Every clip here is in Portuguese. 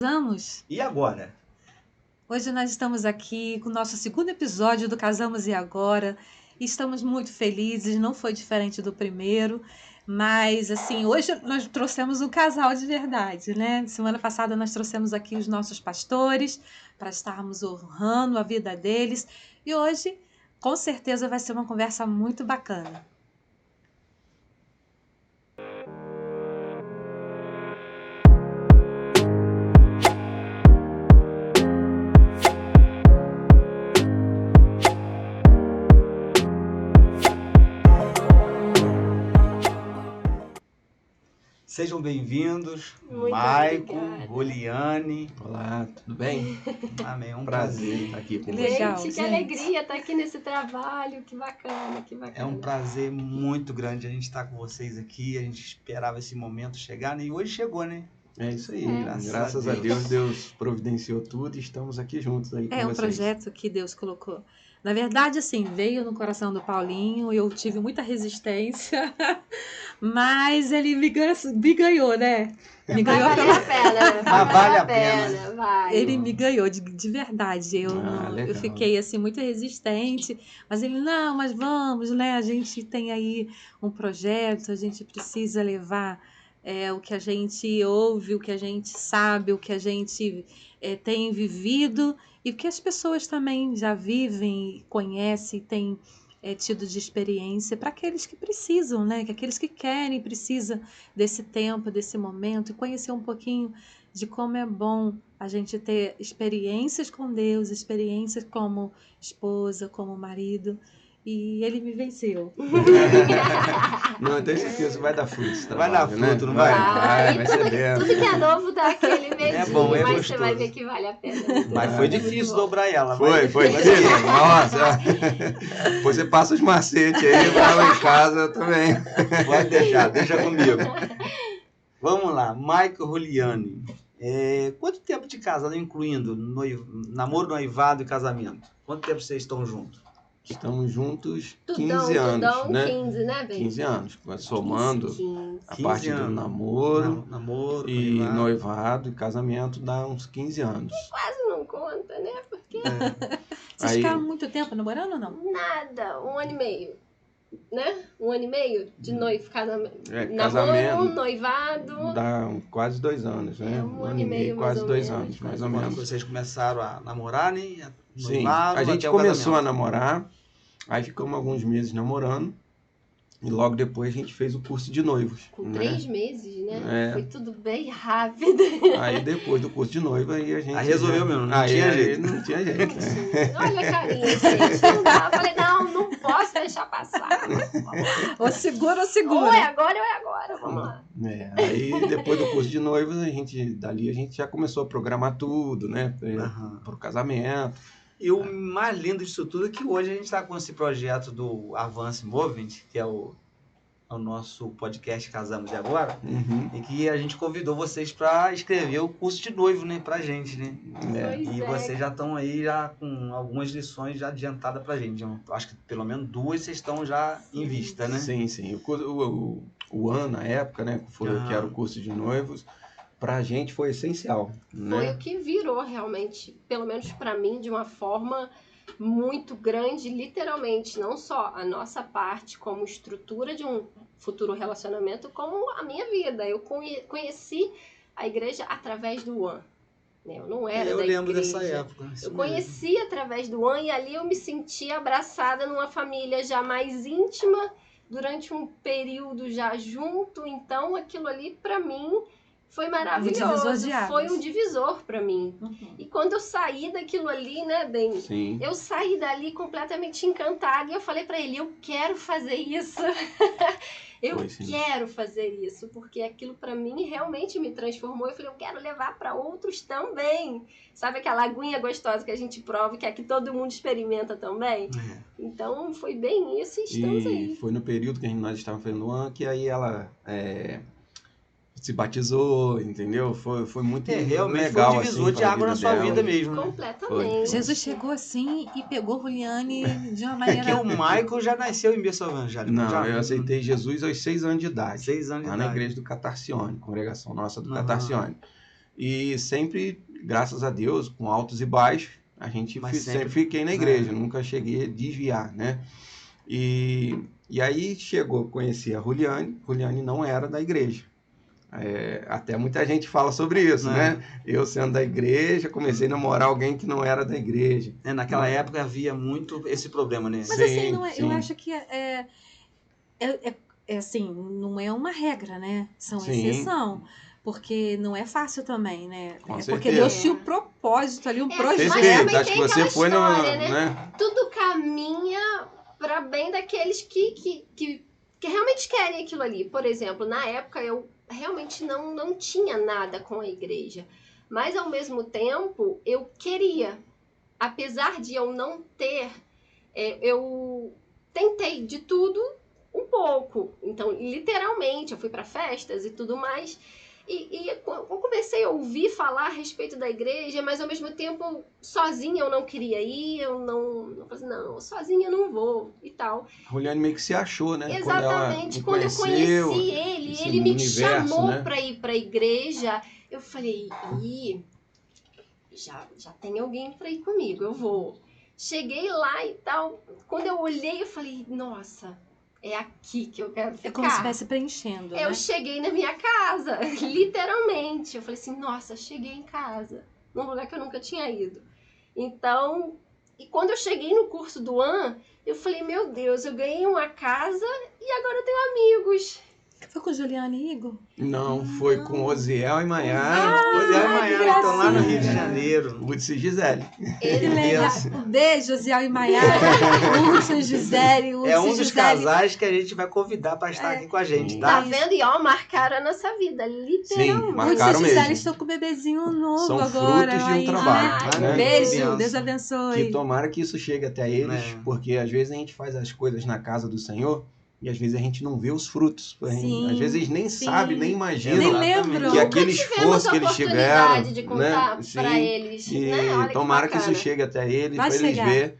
Casamos? E agora? Hoje nós estamos aqui com o nosso segundo episódio do Casamos e Agora. E estamos muito felizes, não foi diferente do primeiro, mas assim, hoje nós trouxemos um casal de verdade, né? Semana passada nós trouxemos aqui os nossos pastores para estarmos honrando a vida deles e hoje, com certeza, vai ser uma conversa muito bacana. Sejam bem-vindos, Muito Maico, obrigada. Roliane. Olá, tudo bem? Amém, é um Prazer estar aqui com Legal, vocês. Que alegria estar aqui nesse trabalho, que bacana, que bacana. É um prazer muito grande a gente estar com vocês aqui. A gente esperava esse momento chegar, né? E hoje chegou, né? É isso aí, É. graças a Deus, Deus providenciou tudo e estamos aqui juntos aí com É um vocês. projeto que Deus colocou. Na verdade, assim, veio no coração do Paulinho, eu tive muita resistência, mas ele me ganhou, né? Me ganhou Vai valer a pena. Mas vale a pena. Vai. Ele me ganhou de verdade. Eu legal. fiquei assim muito resistente, mas ele, não, mas vamos, né? A gente tem aí um projeto, a gente precisa levar o que a gente ouve, o que a gente sabe, o que a gente tem vivido e o que as pessoas também já vivem, conhecem, têm tido de experiência para aqueles que precisam, né? Que aqueles que querem, precisam desse tempo, desse momento e conhecer um pouquinho de como é bom a gente ter experiências com Deus, experiências como esposa, como marido. E ele me venceu. Não, eu tenho certeza que vai dar fruto esse Vai trabalho, dar fruto, né? não vai? Vai ser bem. Tudo que é novo dá aquele medinho, É bom, é mas gostoso. você vai ver que vale a pena. Mas foi É difícil muito bom. dobrar ela. Foi, nossa. Depois você passa os macetes aí, vai lá em casa também. Pode deixa comigo. Vamos lá, Maico e Roliane. Quanto tempo de casado, incluindo namoro, noivado e casamento? Quanto tempo vocês estão juntos? Estamos juntos 15 Tudão, anos, né? 15, né, bem? 15 anos, somando 15. a 15 parte do anos. namoro Namoro, e noivado e casamento dá uns 15 anos. Quase não conta, né? Porque Vocês Aí- ficaram muito tempo namorando ou não? nada, 1 ano e meio, né? 1 ano e meio de noivo, casamento. Namoro, Casamento noivado. dá quase 2 anos, né? É, 1 ano e meio, mais quase ou 2 menos, anos, mais quase ou Quando menos. vocês começaram a namorar, né? Sim, Noivaram a gente até o começou a casamento. namorar, aí ficamos alguns meses namorando e logo depois a gente fez o curso de noivos. Com né? 3 meses, né? É. Foi tudo bem rápido. Aí depois do curso de noiva aí a gente... Aí resolveu mesmo, não Aí tinha jeito. Não tinha jeito. né? Olha a carinha, gente. Não dá. Eu falei, não posso deixar passar. Ou segura ou Ou segura. é agora ou é agora. Vamos lá. Aí depois do curso de noivos, dali a gente já começou a programar tudo, né? Aham. Pro casamento. E o mais lindo disso tudo é que hoje a gente está com esse projeto do Avance Movement, que é o nosso podcast Casamos e Agora, Uhum. e que a gente convidou vocês para escrever o curso de noivo, né, pra gente, né? Pois E é. vocês já estão aí já com algumas lições já adiantadas pra gente. Eu acho que pelo menos 2 vocês estão já em vista, né? Sim. O ano, na época, né? Que era o curso de noivos, pra gente foi essencial. Foi Né? o que virou realmente, pelo menos pra mim, de uma forma muito grande, literalmente, não só a nossa parte como estrutura de um futuro relacionamento, como a minha vida. Eu conheci a igreja através do One. né? Eu não era Eu da lembro igreja. dessa época. isso Eu mesmo. conheci através do One e ali eu me senti abraçada numa família já mais íntima, durante um período já junto. Então aquilo ali pra mim foi divisor maravilhoso, de águas. foi um divisor pra mim. Uhum. E quando eu saí daquilo ali, né, bem, Sim. eu saí dali completamente encantada e eu falei pra ele, eu quero fazer isso. Eu Foi, sim. quero fazer isso, porque aquilo pra mim realmente me transformou. Eu falei, eu quero levar pra outros também. Sabe aquela aguinha gostosa que a gente prova, que aqui todo mundo experimenta também? É. Então foi bem isso e estamos E aí. foi no período que nós estávamos fazendo o ano que aí ela se batizou, entendeu? Foi muito Realmente legal. foi um divisor assim, de pra água na vida sua dela. vida mesmo, né? Completamente. Jesus chegou assim e pegou Roliane de uma É que maneira... o Michael já nasceu em berço evangélico. Não, já, eu aceitei Jesus aos 6 anos de idade. 6 anos de Lá na idade. igreja do Catarcione, congregação nossa do Aham. Catarcione. E sempre, graças a Deus, com altos e baixos, a gente Mas sempre sempre- fiquei na igreja, nunca cheguei a desviar, né? E aí conheci a Juliane não era da igreja. Até muita gente fala sobre isso, né? Eu sendo da igreja, comecei a namorar alguém que não era da igreja. Naquela época havia muito esse problema, né? Mas Sim, assim, não é, eu sim. acho que assim, não é uma regra, né? São Sim. exceção. Porque não é fácil também, né? Com Porque certeza. Deus tinha um propósito ali, um Mas projeto. também Perfeito, acho que tem você aquela foi no. história, Né? Tudo caminha para bem daqueles que realmente querem aquilo ali. Por exemplo, na época eu realmente não tinha nada com a igreja. Mas ao mesmo tempo eu queria. Apesar de eu não ter, eu tentei de tudo um pouco. Então, literalmente, eu fui para festas e tudo mais. E eu comecei a ouvir falar a respeito da igreja, mas ao mesmo tempo, sozinha eu não queria ir, eu não falei, não, sozinha eu não vou e tal. A Juliane meio que se achou, né? Exatamente, quando eu conheceu conheci ele, esse ele me universo, chamou né? para ir para a igreja, eu falei, já tem alguém para ir comigo, eu vou. Cheguei lá e tal, quando eu olhei, eu falei, nossa, é aqui que eu quero ficar. É como se estivesse preenchendo, né? Eu cheguei na minha casa, literalmente. Eu falei assim, nossa, cheguei em casa, num lugar que eu nunca tinha ido. Então, e quando eu cheguei no curso do AN, eu falei, meu Deus, eu ganhei uma casa e agora eu tenho amigos. Foi com Juliane e Igor? Não, foi com Osiel e Maiara. Osiel e Maiara estão lá no Rio de gracinha. Janeiro. Hudson e Gisele. Que legal. Isso. Um beijo, Osiel e Maiara. Urso e Gisele. É um dos casais que a gente vai convidar para estar aqui com a gente, Tá tá? vendo? E ó, marcaram a nossa vida, literalmente. marcaram Urso e Gisele mesmo. estão com um bebezinho novo São agora. frutos de um aí, trabalho, né? né? Beijo, Benção. Deus Que abençoe. tomara que isso chegue até eles, porque às vezes a gente faz as coisas na casa do Senhor e às vezes a gente não vê os frutos. Sim, Às vezes eles nem sim. sabem, nem imaginam Nem Exatamente. lembram. que Nunca aquele tivemos esforço que eles tiveram, oportunidade de contar né? pra Sim. eles, E né? Olha que tomara que isso bacana. chegue até eles, Vai para eles chegar. verem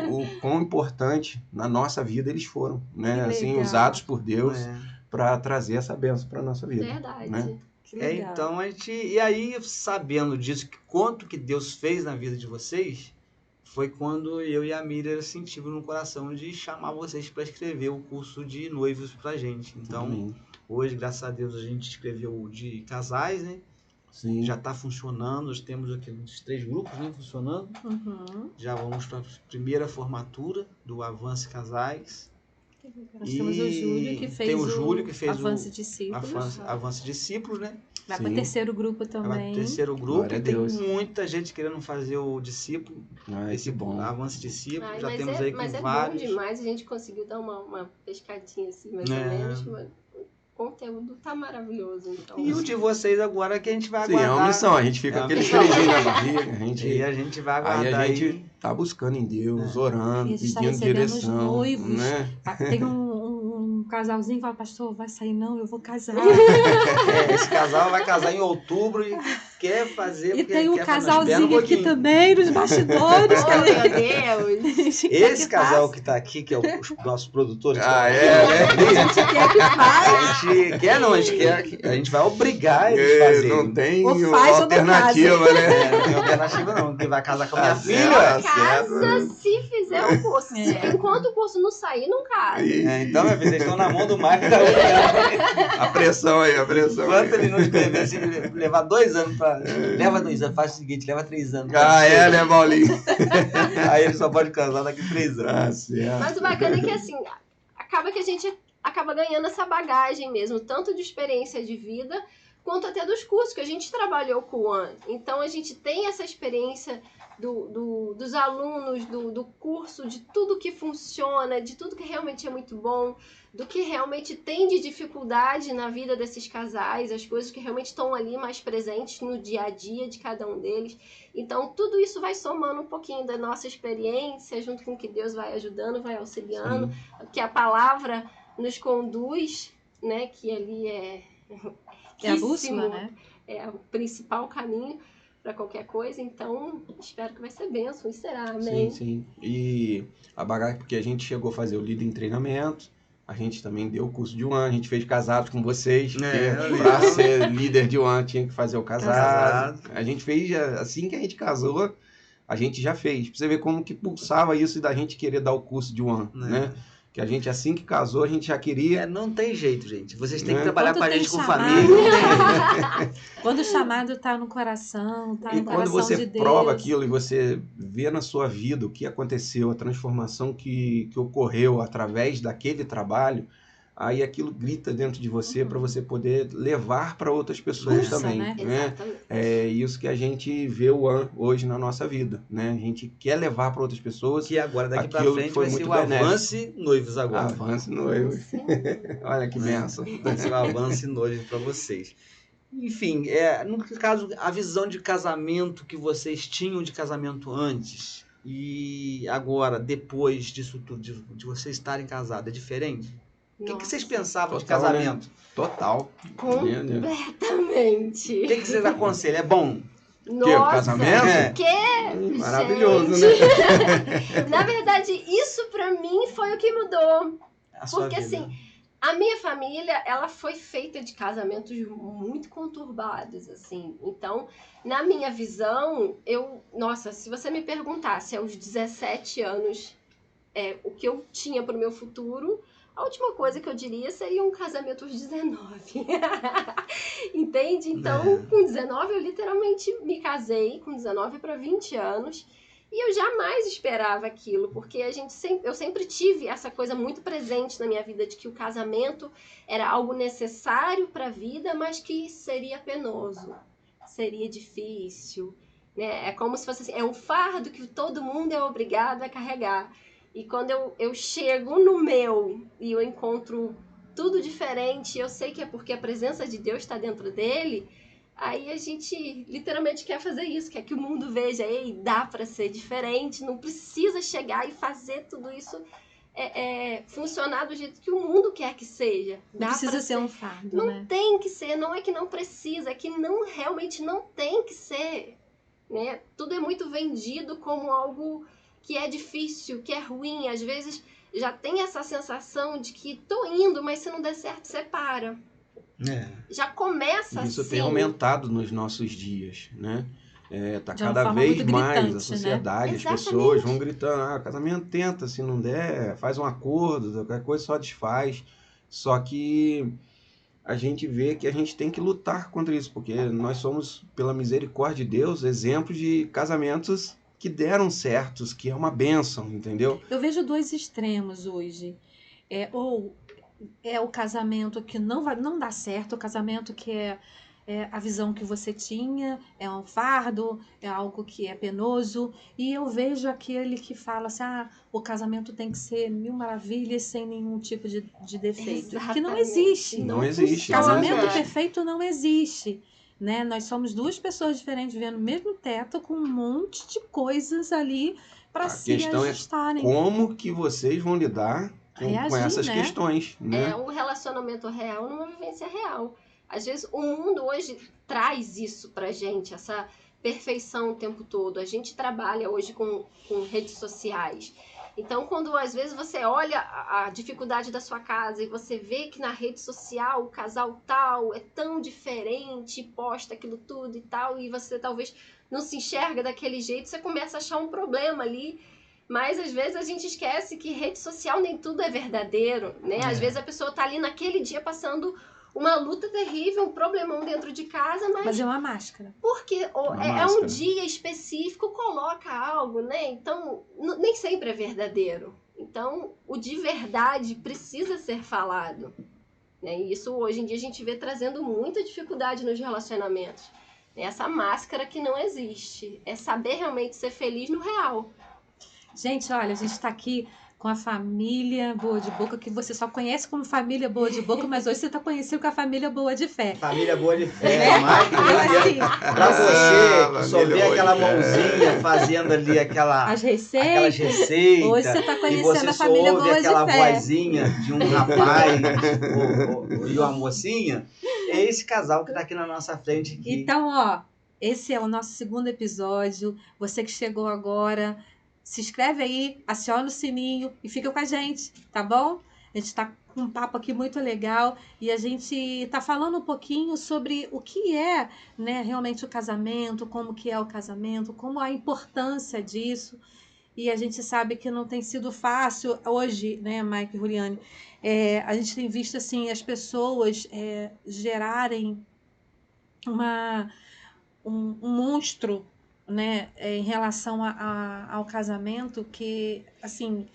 o quão importante na nossa vida eles foram, né? Que Assim, legal. usados por Deus É. para trazer essa bênção para nossa vida. Verdade. né? Que legal. Então a gente. E aí, sabendo disso, quanto que Deus fez na vida de vocês, foi quando eu e a Miriam sentimos no coração de chamar vocês para escrever o curso de noivos pra gente. Então, Amém. hoje, graças a Deus, a gente escreveu o de casais, né? Sim. Já está funcionando, nós temos aqui uns 3 grupos, né, funcionando. Uhum. Já vamos para a primeira formatura do Avance Casais. Nós temos o Júlio que fez tem o Júlio que fez Avance o Discípulos. Avance Discípulos, né? Vai Sim. para o terceiro grupo Vai também. pro terceiro grupo. Glória a Tem Deus. muita gente querendo fazer o discípulo. Ai, que bom. Avance Discípulo. Ai, Já mas temos aí com mas é vários. bom demais, a gente conseguiu dar uma pescadinha assim, mais ou É. menos. Mas o conteúdo tá maravilhoso. Então, E o de vocês agora que a gente vai Sim, é aguardar. uma missão. A gente fica É com uma aquele missão. friozinho na barriga. E a gente vai aguardar. Aí a aí. gente tá buscando em Deus, E orando, a gente tá pedindo recebendo os direção. noivos. Né? Tem um casalzinho que fala, pastor, vai sair não, eu vou casar. Esse casal vai casar em outubro e quer fazer. E porque tem um quer fazer, espera casalzinho aqui pouquinho. também, nos bastidores. oh, meu Deus! Esse casal que tá aqui, que é os nossos produtores. Ah, que é, né? A gente quer que faz. A gente quer, não, a gente quer. A gente vai obrigar eles a fazer. Não tem Ou faz ou não alternativa, né? Não tem alternativa, não. Quem vai casar com a minha Tá filha. certo. Casa se fizer o curso. É. Enquanto o curso não sair, não casa. Então, minha filha, vocês estão na mão do Marco da Juliana. A pressão aí, a pressão. Enquanto aí. ele não escrever, se levar 2 anos pra. Leva 2 anos, faz o seguinte, leva 3 anos. Ah, é, né, Paulinho? Aí ele só pode casar daqui a 3 anos. Ah, certo. Mas o bacana é que, assim, acaba que a gente acaba ganhando essa bagagem mesmo, tanto de experiência de vida, quanto até dos cursos que a gente trabalhou com o AN. Então, a gente tem essa experiência dos alunos, do curso, de tudo que funciona, de tudo que realmente é muito bom, do que realmente tem de dificuldade na vida desses casais, as coisas que realmente estão ali mais presentes no dia a dia de cada um deles. Então, tudo isso vai somando um pouquinho da nossa experiência, junto com o que Deus vai ajudando, vai auxiliando, que a palavra nos conduz, né, que ali é a bússola, né? É o principal caminho para qualquer coisa. Então, espero que vai ser bênção e será, amém. Sim, sim. E a bagagem, porque a gente chegou a fazer o líder em treinamento, A gente também deu o curso de One, a gente fez Casados com vocês, eu para lembro. ser líder de One tinha que fazer o casado. Casado. A gente fez, assim que a gente casou, a gente já fez. Pra você ver como que pulsava isso da gente querer dar o curso de One, né? Que a gente, assim que casou, a gente já queria... Não tem jeito, gente. Vocês têm que Né? trabalhar Quando com a tem gente com chamado, família. Quando o chamado tá no coração, tá E no quando coração você de Deus. prova aquilo e você vê na sua vida o que aconteceu, a transformação que ocorreu através daquele trabalho, aí aquilo grita dentro de você para você poder levar para outras pessoas Isso, também. né? Exatamente. É isso que a gente vê o One hoje na nossa vida, né? A gente quer levar para outras pessoas. Que agora, daqui pra Aquilo frente, foi vai ser muito o benéfico. Avance Noivos agora. Avance noivo. Sim. Olha que benção. Vai ser o Avance Noivos para vocês. Enfim, no caso, a visão de casamento que vocês tinham de casamento antes e agora, depois disso tudo, de vocês estarem casados, é diferente? O que vocês pensavam de Total, casamento? Total. Completamente. O que vocês aconselham? É bom? Nossa, casamento? que Maravilhoso, gente. né? Na verdade, isso pra mim foi o que mudou. A sua Porque vida? assim, a minha família, ela foi feita de casamentos muito conturbados, assim. Então, na minha visão, nossa, se você me perguntasse aos 17 anos o que eu tinha pro meu futuro, a última coisa que eu diria seria um casamento aos 19. Entende? Então, com 19 eu literalmente me casei, com 19 para 20 anos. E eu jamais esperava aquilo, porque eu sempre tive essa coisa muito presente na minha vida de que o casamento era algo necessário para a vida, mas que seria penoso, seria difícil, né? É como se fosse assim, é um fardo que todo mundo é obrigado a carregar. E quando eu chego no meu e eu encontro tudo diferente, eu sei que é porque a presença de Deus está dentro dele. Aí a gente literalmente quer fazer isso, quer que o mundo veja, ei, dá para ser diferente, não precisa chegar e fazer tudo isso funcionar do jeito que o mundo quer que seja. Não precisa ser um fardo, não né? tem que ser, não é que não precisa, é que realmente não tem que ser, né? Tudo é muito vendido como algo que é difícil, que é ruim, às vezes já tem essa sensação de que tô indo, mas se não der certo, você para. Já começa assim. Isso tem aumentado nos nossos dias, né? Tá De uma cada forma vez muito mais gritante, a sociedade, né? as pessoas vão gritando, casamento tenta, se não der, faz um acordo, qualquer coisa só desfaz. Só que a gente vê que a gente tem que lutar contra isso, porque nós somos, pela misericórdia de Deus, exemplos de casamentos que deram certos, que é uma bênção, entendeu? Eu vejo dois extremos hoje. Ou é o casamento que não dá certo, o casamento que é a visão que você tinha, é um fardo, é algo que é penoso. E eu vejo aquele que fala assim, o casamento tem que ser mil maravilhas, sem nenhum tipo de defeito. Que não existe. Não existe. Casamento perfeito não existe. Né? Nós somos duas pessoas diferentes vivendo no mesmo teto com um monte de coisas ali para se ajustarem. Como que vocês vão lidar com essas questões, né? É um relacionamento real numa vivência real. Às vezes o mundo hoje traz isso pra gente, essa perfeição o tempo todo. A gente trabalha hoje com redes sociais. Então, quando às vezes você olha a dificuldade da sua casa e você vê que na rede social o casal tal é tão diferente, posta aquilo tudo e tal, e você talvez não se enxerga daquele jeito, você começa a achar um problema ali. Mas às vezes a gente esquece que rede social nem tudo é verdadeiro, né? Às vezes a pessoa tá ali naquele dia passando uma luta terrível, um problemão dentro de casa, mas é uma máscara. Porque um dia específico, coloca algo, né? Então, nem sempre é verdadeiro. Então, o de verdade precisa ser falado. Né? E isso, hoje em dia, a gente vê trazendo muita dificuldade nos relacionamentos. Essa máscara que não existe. É saber realmente ser feliz no real. Gente, olha, a gente está aqui com a família Boa de Boca, que você só conhece como família Boa de Boca, mas hoje você está conhecendo com a família Boa de Fé. Família Boa de Fé, pra você que só vê aquela mãozinha fazendo ali aquelas receitas. Hoje você está conhecendo a você família ouve Boa de Fé. aquela vozinha de um rapaz e uma mocinha. É esse casal que está aqui na nossa frente. Aqui. Então, esse é o nosso segundo episódio. Você que chegou agora, se inscreve aí, aciona o sininho e fica com a gente, tá bom? A gente está com um papo aqui muito legal e a gente está falando um pouquinho sobre o que é, né, realmente o casamento, como que é o casamento, como a importância disso. E a gente sabe que não tem sido fácil hoje, né, Mike e Juliane? A gente tem visto assim as pessoas gerarem um monstro, né, em relação ao casamento, que, assim,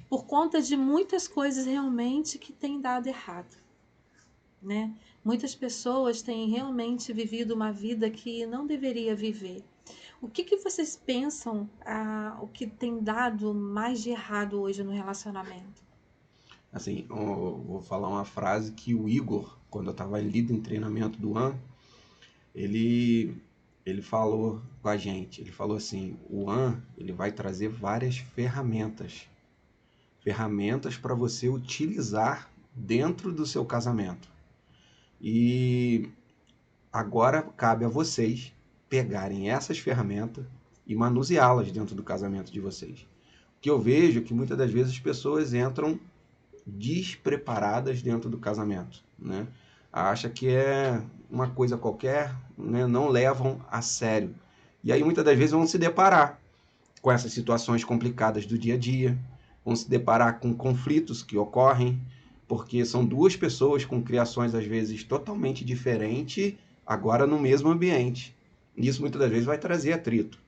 por conta de muitas coisas realmente que tem dado errado, né? Muitas pessoas têm realmente vivido uma vida que não deveria viver. O que vocês pensam, o que tem dado mais de errado hoje no relacionamento? Assim, eu vou falar uma frase que o Igor, quando eu estava líder em treinamento do AN, ele falou com a gente, ele falou assim, o AN, ele vai trazer várias ferramentas para você utilizar dentro do seu casamento. E agora cabe a vocês pegarem essas ferramentas e manuseá-las dentro do casamento de vocês. O que eu vejo é que muitas das vezes as pessoas entram despreparadas dentro do casamento, né? Acha que é uma coisa qualquer, né? Não levam a sério. E aí muitas das vezes vão se deparar com essas situações complicadas do dia a dia, vão se deparar com conflitos que ocorrem, porque são duas pessoas com criações às vezes totalmente diferentes, agora no mesmo ambiente. E isso muitas das vezes vai trazer atrito.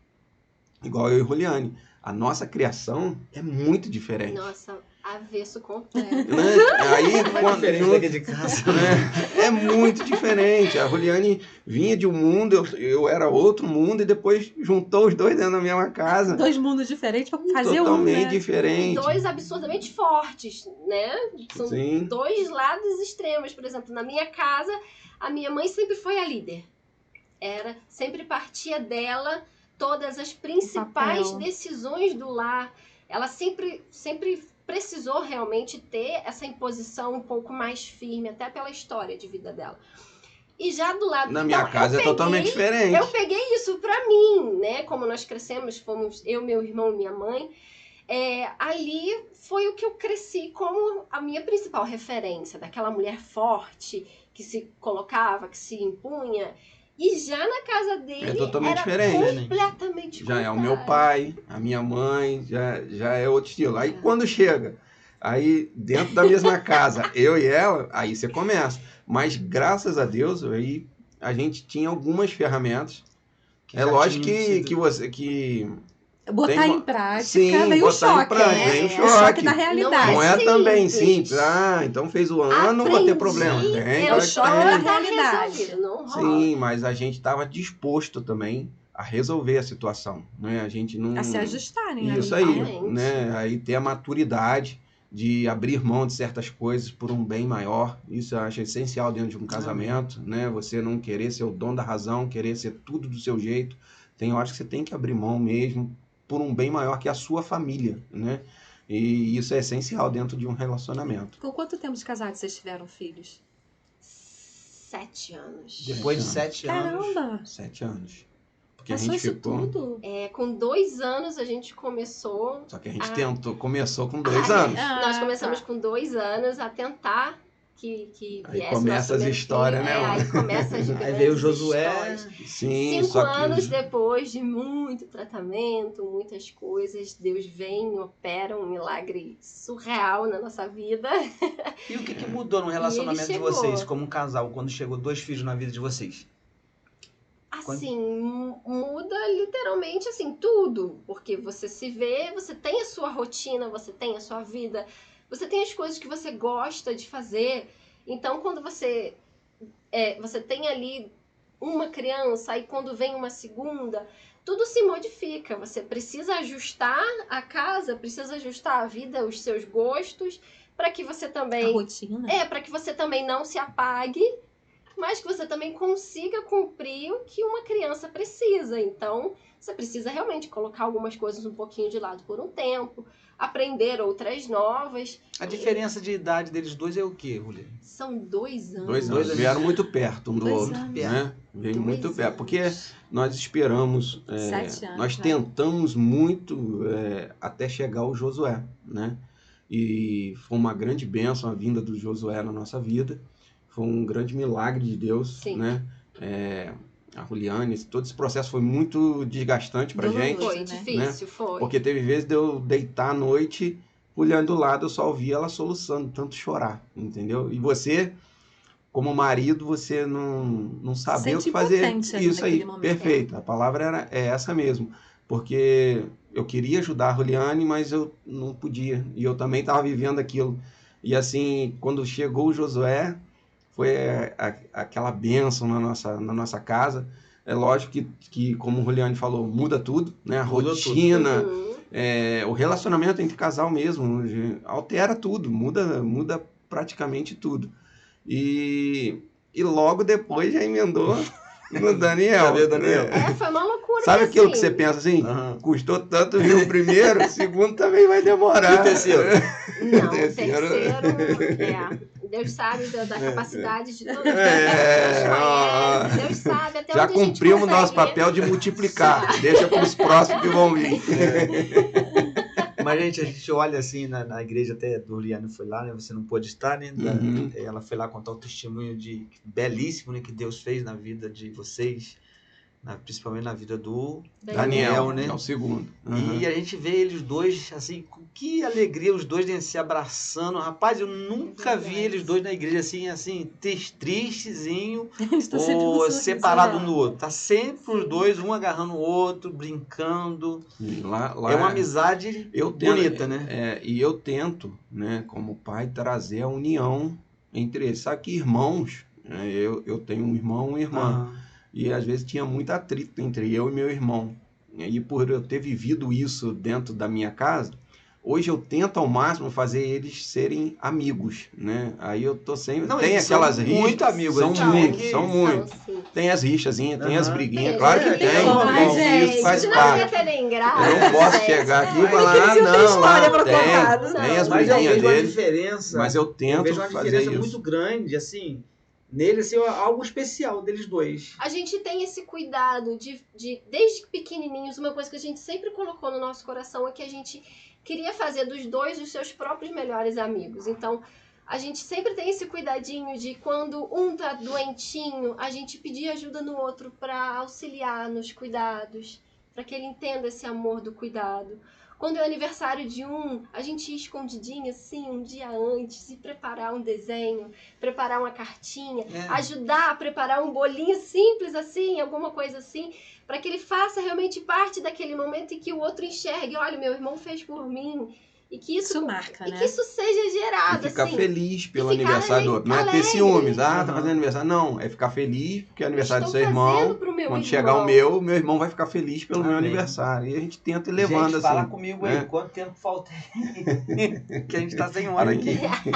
Igual eu e Juliane. A nossa criação é muito diferente. Nossa, avesso completo. Né? Aí, diferente daqui de casa. né? É muito diferente. A Juliane vinha de um mundo, eu era outro mundo, e depois juntou os dois dentro da mesma casa. Dois mundos diferentes para fazer Totalmente né? diferente. E dois absurdamente fortes, né? São Sim. dois lados extremos. Por exemplo, na minha casa, a minha mãe sempre foi a líder. Sempre partia dela todas as principais decisões do lar. Ela sempre precisou realmente ter essa imposição um pouco mais firme, até pela história de vida dela. E já do lado... Na minha casa é totalmente diferente. Eu peguei isso pra mim, né? Como nós crescemos, fomos eu, meu irmão e minha mãe. Ali foi o que eu cresci como a minha principal referência, daquela mulher forte, que se colocava, que se impunha. E já na casa dele totalmente era diferente. completamente Já é o meu pai, a minha mãe, já é outro estilo. Aí quando chega, aí dentro da mesma casa, eu e ela, aí você começa. Mas graças a Deus, aí a gente tinha algumas ferramentas. É lógico que botar em prática, sim, veio o choque. Vem o choque da realidade. Não é também simples. Então fez o ano, não vai ter problema. É o choque da realidade. Sim, mas a gente estava disposto também a resolver a situação, né? A gente não... A se ajustarem. Isso aí, né? Aí ter a maturidade de abrir mão de certas coisas por um bem maior. Isso eu acho essencial dentro de um casamento, né? Você não querer ser o dono da razão, querer ser tudo do seu jeito. Tem horas que você tem que abrir mão mesmo por um bem maior que a sua família, né? E isso é essencial dentro de um relacionamento. Com quanto tempo de casado vocês tiveram filhos? 7 anos. Depois de 7 anos. Caramba! 7 anos. Porque Passou a gente isso ficou... tudo? Com 2 anos a gente começou... Só que a gente começou com 2 anos. Nós começamos com 2 anos a tentar que aí viesse começa as histórias, né? Aí começa as Aí veio o Josué. histórias. Sim, 5 anos depois de muito tratamento, muitas coisas, Deus vem e opera um milagre surreal na nossa vida. E o que mudou no relacionamento de vocês como um casal quando chegou 2 filhos na vida de vocês? Assim, muda literalmente assim, tudo. Porque você se vê, você tem a sua rotina, você tem a sua vida, você tem as coisas que você gosta de fazer. Então, quando você tem ali uma criança, aí quando vem uma segunda, tudo se modifica. Você precisa ajustar a casa, precisa ajustar a vida, os seus gostos, para que você também... A rotina. para que você também não se apague, mas que você também consiga cumprir o que uma criança precisa. Então, você precisa realmente colocar algumas coisas um pouquinho de lado por um tempo, aprender outras novas. A diferença de idade deles dois é o quê, Juliane? São 2 anos. 2 anos. Vieram muito perto um do 2 outro, anos. né? Veio muito 2 perto. Porque nós esperamos, 7 anos, nós né? tentamos muito até chegar o Josué, né? e foi uma grande bênção a vinda do Josué na nossa vida. Foi um grande milagre de Deus, Sim. né? A Juliane, todo esse processo foi muito desgastante pra Doloroso. gente, Foi né? difícil, foi. porque teve vezes de eu deitar à noite, Juliane do lado, eu só ouvia ela soluçando, tanto chorar, entendeu? E você, como marido, você não sabia o Sente que fazer. impotente ali Isso aí, naquele momento. perfeito. A palavra é essa mesmo. Porque eu queria ajudar a Juliane, mas eu não podia. E eu também estava vivendo aquilo. E assim, quando chegou o Josué, foi aquela bênção na nossa casa. É lógico que, como o Juliane falou, muda tudo, né? A Muda rotina, Uhum. o relacionamento entre casal mesmo, altera tudo, muda praticamente tudo. E logo depois já emendou no Daniel. Já veio o Daniel. Foi uma loucura. Sabe porque, aquilo assim, que você pensa assim? Aham. Custou tanto vir o primeiro, o segundo também vai demorar. E o terceiro? Não, o terceiro- terceiro, Deus sabe da capacidade de todo mundo. Deus sabe até Já onde a gente cumprimos o consegue. nosso papel de multiplicar. Deixa para os próximos que vão vir. Mas, gente, a gente olha assim na igreja, até a Doriane foi lá, né? Você não pôde estar, né? Uhum. Ela foi lá contar o testemunho belíssimo, né, que Deus fez na vida de vocês, principalmente na vida do Daniel, né? que é o segundo. E a gente vê eles dois, assim, com que alegria os dois se abraçando. Rapaz, eu nunca vi verdade. eles dois na igreja assim, tristezinho, Eles estão sempre no ou sorriso, separado né? um do outro. Tá sempre os dois, um agarrando o outro, brincando. E lá É uma amizade bonita, né? E eu tento, né, como pai, trazer a união entre eles. Sabe que irmãos, né, eu tenho um irmão e uma irmã. E às vezes tinha muito atrito entre eu e meu irmão. E por eu ter vivido isso dentro da minha casa, hoje eu tento ao máximo fazer eles serem amigos, né? Aí eu tô sempre... Não, tem eles são aquelas rixas. muito amigos, São a gente vê muitos, que- são muitos. Sim. Tem as rixazinhas, tem as Aham. briguinhas. Claro que tem. Ai, Isso gente, faz senão parte. não ia ter nem graça. Eu não posso gente. chegar aqui e Não, falar, eles iam ter não, lá história pra contar. tem as Mas eu briguinhas vejo uma deles. diferença. Mas eu Eu tento vejo uma fazer diferença isso. muito grande, assim, nele, assim, algo especial deles dois. A gente tem esse cuidado de desde pequenininhos, uma coisa que a gente sempre colocou no nosso coração é que a gente queria fazer dos dois os seus próprios melhores amigos. Então, a gente sempre tem esse cuidadinho de quando um tá doentinho, a gente pedir ajuda no outro para auxiliar nos cuidados, para que ele entenda esse amor do cuidado. Quando é o aniversário de um, a gente ia escondidinho assim, um dia antes, e preparar um desenho, preparar uma cartinha, ajudar a preparar um bolinho simples assim, alguma coisa assim, para que ele faça realmente parte daquele momento e que o outro enxergue, olha, meu irmão fez por mim. E que isso marca, e né? que isso seja gerado, E ficar assim. feliz pelo E ficar aniversário do outro. Não é ter alegre. ciúmes. Ah, tá Aham. fazendo aniversário. Não, é ficar feliz porque é aniversário do Estou seu fazendo irmão. pro meu Quando irmão. chegar o meu irmão vai ficar feliz pelo meu Amém. aniversário. E a gente tenta ir levando Gente, assim. fala comigo aí, né? quanto tempo falta aí? Que a gente tá sem hora aqui.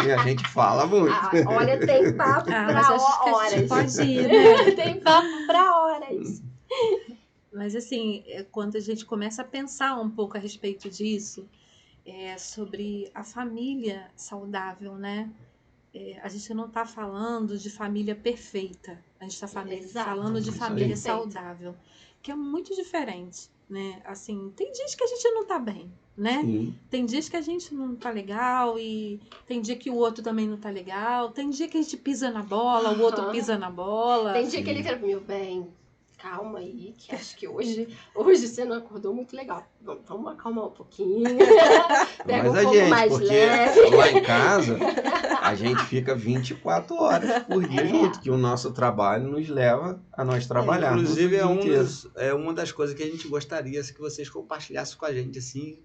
E a gente fala muito. Ah, olha, tem papo Ah, pra mas acho que a gente horas. pode ir, né? Tem papo pra horas. Mas assim, quando a gente começa a pensar um pouco a respeito disso, sobre a família saudável, né? A gente não está falando de família perfeita, a gente está Exato. falando de Isso família aí. saudável, que é muito diferente, né? Assim, tem dias que a gente não tá bem, né? Sim. Tem dias que a gente não tá legal e tem dia que o outro também não tá legal, tem dia que a gente pisa na bola, o outro Aham. pisa na bola. Tem dia que ele quer, meu bem, calma aí, que acho que hoje você não acordou muito legal. Vamos acalmar um pouquinho. Pega Mas um a pouco gente, mais porque leve. lá em casa a gente fica 24 horas por dia junto, que o nosso trabalho nos leva a nós trabalharmos. Inclusive, o dia inteiro. é uma das coisas que a gente gostaria que vocês compartilhassem com a gente, assim,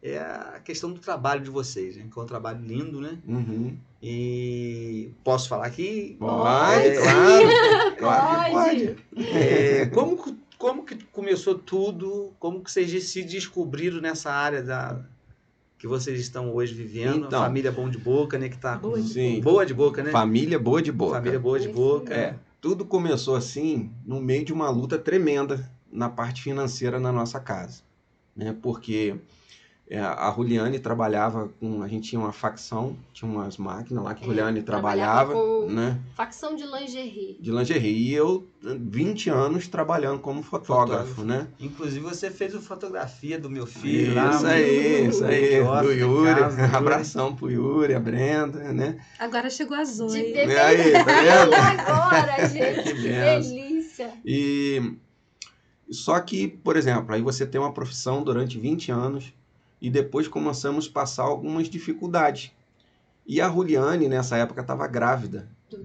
é a questão do trabalho de vocês, né? Que é um trabalho lindo, né? Uhum. E posso falar aqui? Pode, É, claro. Claro que Pode. pode. Como que começou tudo? Como que vocês se descobriram nessa área que vocês estão hoje vivendo? Então. A família Bom de Boca, né? Que tá Boa de Sim. boa de boca, né? Família boa de boca. Família Boa de Isso. Boca. Tudo começou assim, no meio de uma luta tremenda na parte financeira na nossa casa, né? Porque A Juliane trabalhava com... A gente tinha uma facção, tinha umas máquinas lá que a Juliane trabalhava, com né? facção de lingerie. De lingerie. E eu, 20 anos trabalhando como fotógrafo, né? Inclusive, você fez a fotografia do meu filho lá. Isso aí. idiota, Do Yuri. casa, do Yuri. Abração pro Yuri, a Brenda, né? Agora chegou a Zoe. De bebê Aí, tá vendo? agora, gente. Que Que benção. delícia. E só que, por exemplo, aí você tem uma profissão durante 20 anos e depois começamos a passar algumas dificuldades. E a Juliane, nessa época, estava grávida Do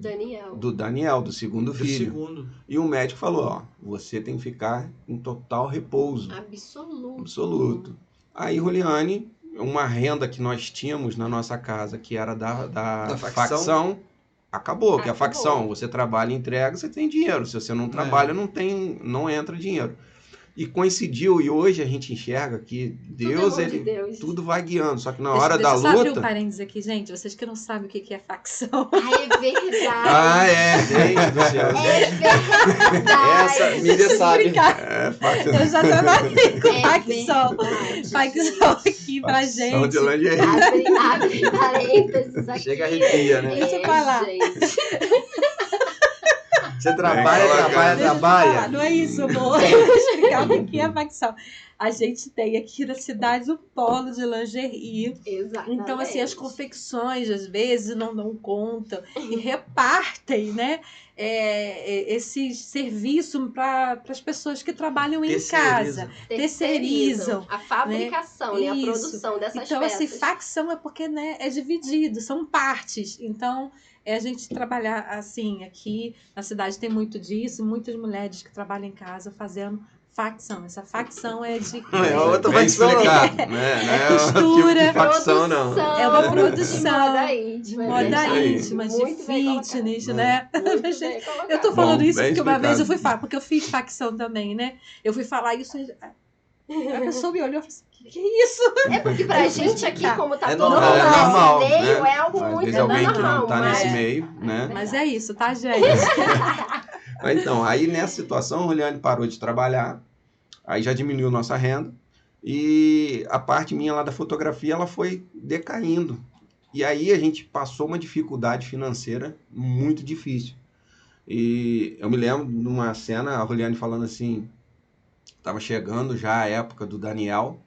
Daniel. do segundo Do filho. segundo. E o médico falou, ó, você tem que ficar em total repouso. Absoluto. Aí, Juliane, uma renda que nós tínhamos na nossa casa, que era da facção, acabou. Que a facção, você trabalha e entrega, você tem dinheiro. Se você não trabalha, não entra dinheiro. E coincidiu, e hoje a gente enxerga que Deus, tudo vai guiando. Só que na hora da Deixa eu só abrir luta... um parênteses aqui, gente. Vocês que não sabem o que é facção. É verdade. Ah, é. Gente do céu. É verdade. Essa Miriam sabe. Facção. Eu já trabalhei com É facção. verdade. Facção aqui pra Facção gente. de lingerie. Abre parênteses aqui. Chega a arrepia, né? Deixa eu falar. Gente. Você trabalha. Não é isso, amor. Vou explicar o que é facção. A gente tem aqui na cidade um polo de lingerie. Exatamente. Então, assim, as confecções, às vezes, não dão conta e repartem, né? Esse serviço para as pessoas que trabalham em casa. Terceirizam. A fabricação, né? A Isso. produção dessas Então, peças. assim, facção é porque, né, é dividido, são partes. Então, a gente trabalhar assim, aqui na cidade tem muito disso, muitas mulheres que trabalham em casa fazendo facção. Essa facção é de... outra Bem facção, explicado, né? Não é costura, tipo de facção, não. É uma produção. Moda íntima. Moda verdade. íntima, de Muito bem fitness, colocado. né? Muito bem colocado. Eu tô falando Bom, isso bem porque uma vez explicado. eu fui falar, porque eu fiz facção também, né? Eu fui falar isso, a pessoa me olhou e falou assim, que é isso? É porque pra gente aqui, como tá É todo normal, mundo é nesse normal, meio, né? é algo Às muito vezes alguém que normal. não tá mas... nesse meio, né? Mas é isso, tá, gente? Então, aí nessa situação, a Juliane parou de trabalhar, aí já diminuiu nossa renda, e a parte minha lá da fotografia, ela foi decaindo. E aí a gente passou uma dificuldade financeira muito difícil. E eu me lembro de uma cena, a Juliane falando assim, estava chegando já a época do Daniel,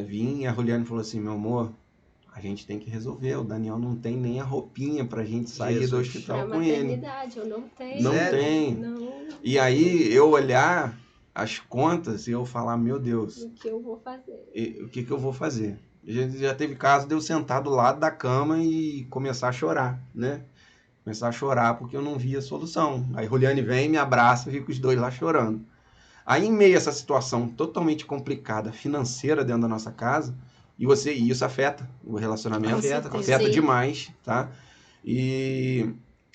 vim e a Juliane falou assim, meu amor, a gente tem que resolver, o Daniel não tem nem a roupinha pra gente sair Jesus. do hospital É com ele. maternidade, eu não tenho. Não Sério? tem. Não, E aí eu olhar as contas e eu falar, meu Deus, o que eu vou fazer? o que eu vou fazer? Já teve caso de eu sentar do lado da cama e começar a chorar, né? Começar a chorar porque eu não via solução. Aí Juliane vem, me abraça e fica os dois lá chorando. Aí em meio a essa situação totalmente complicada, financeira dentro da nossa casa, e isso afeta o relacionamento, afeta Sim. demais, tá? E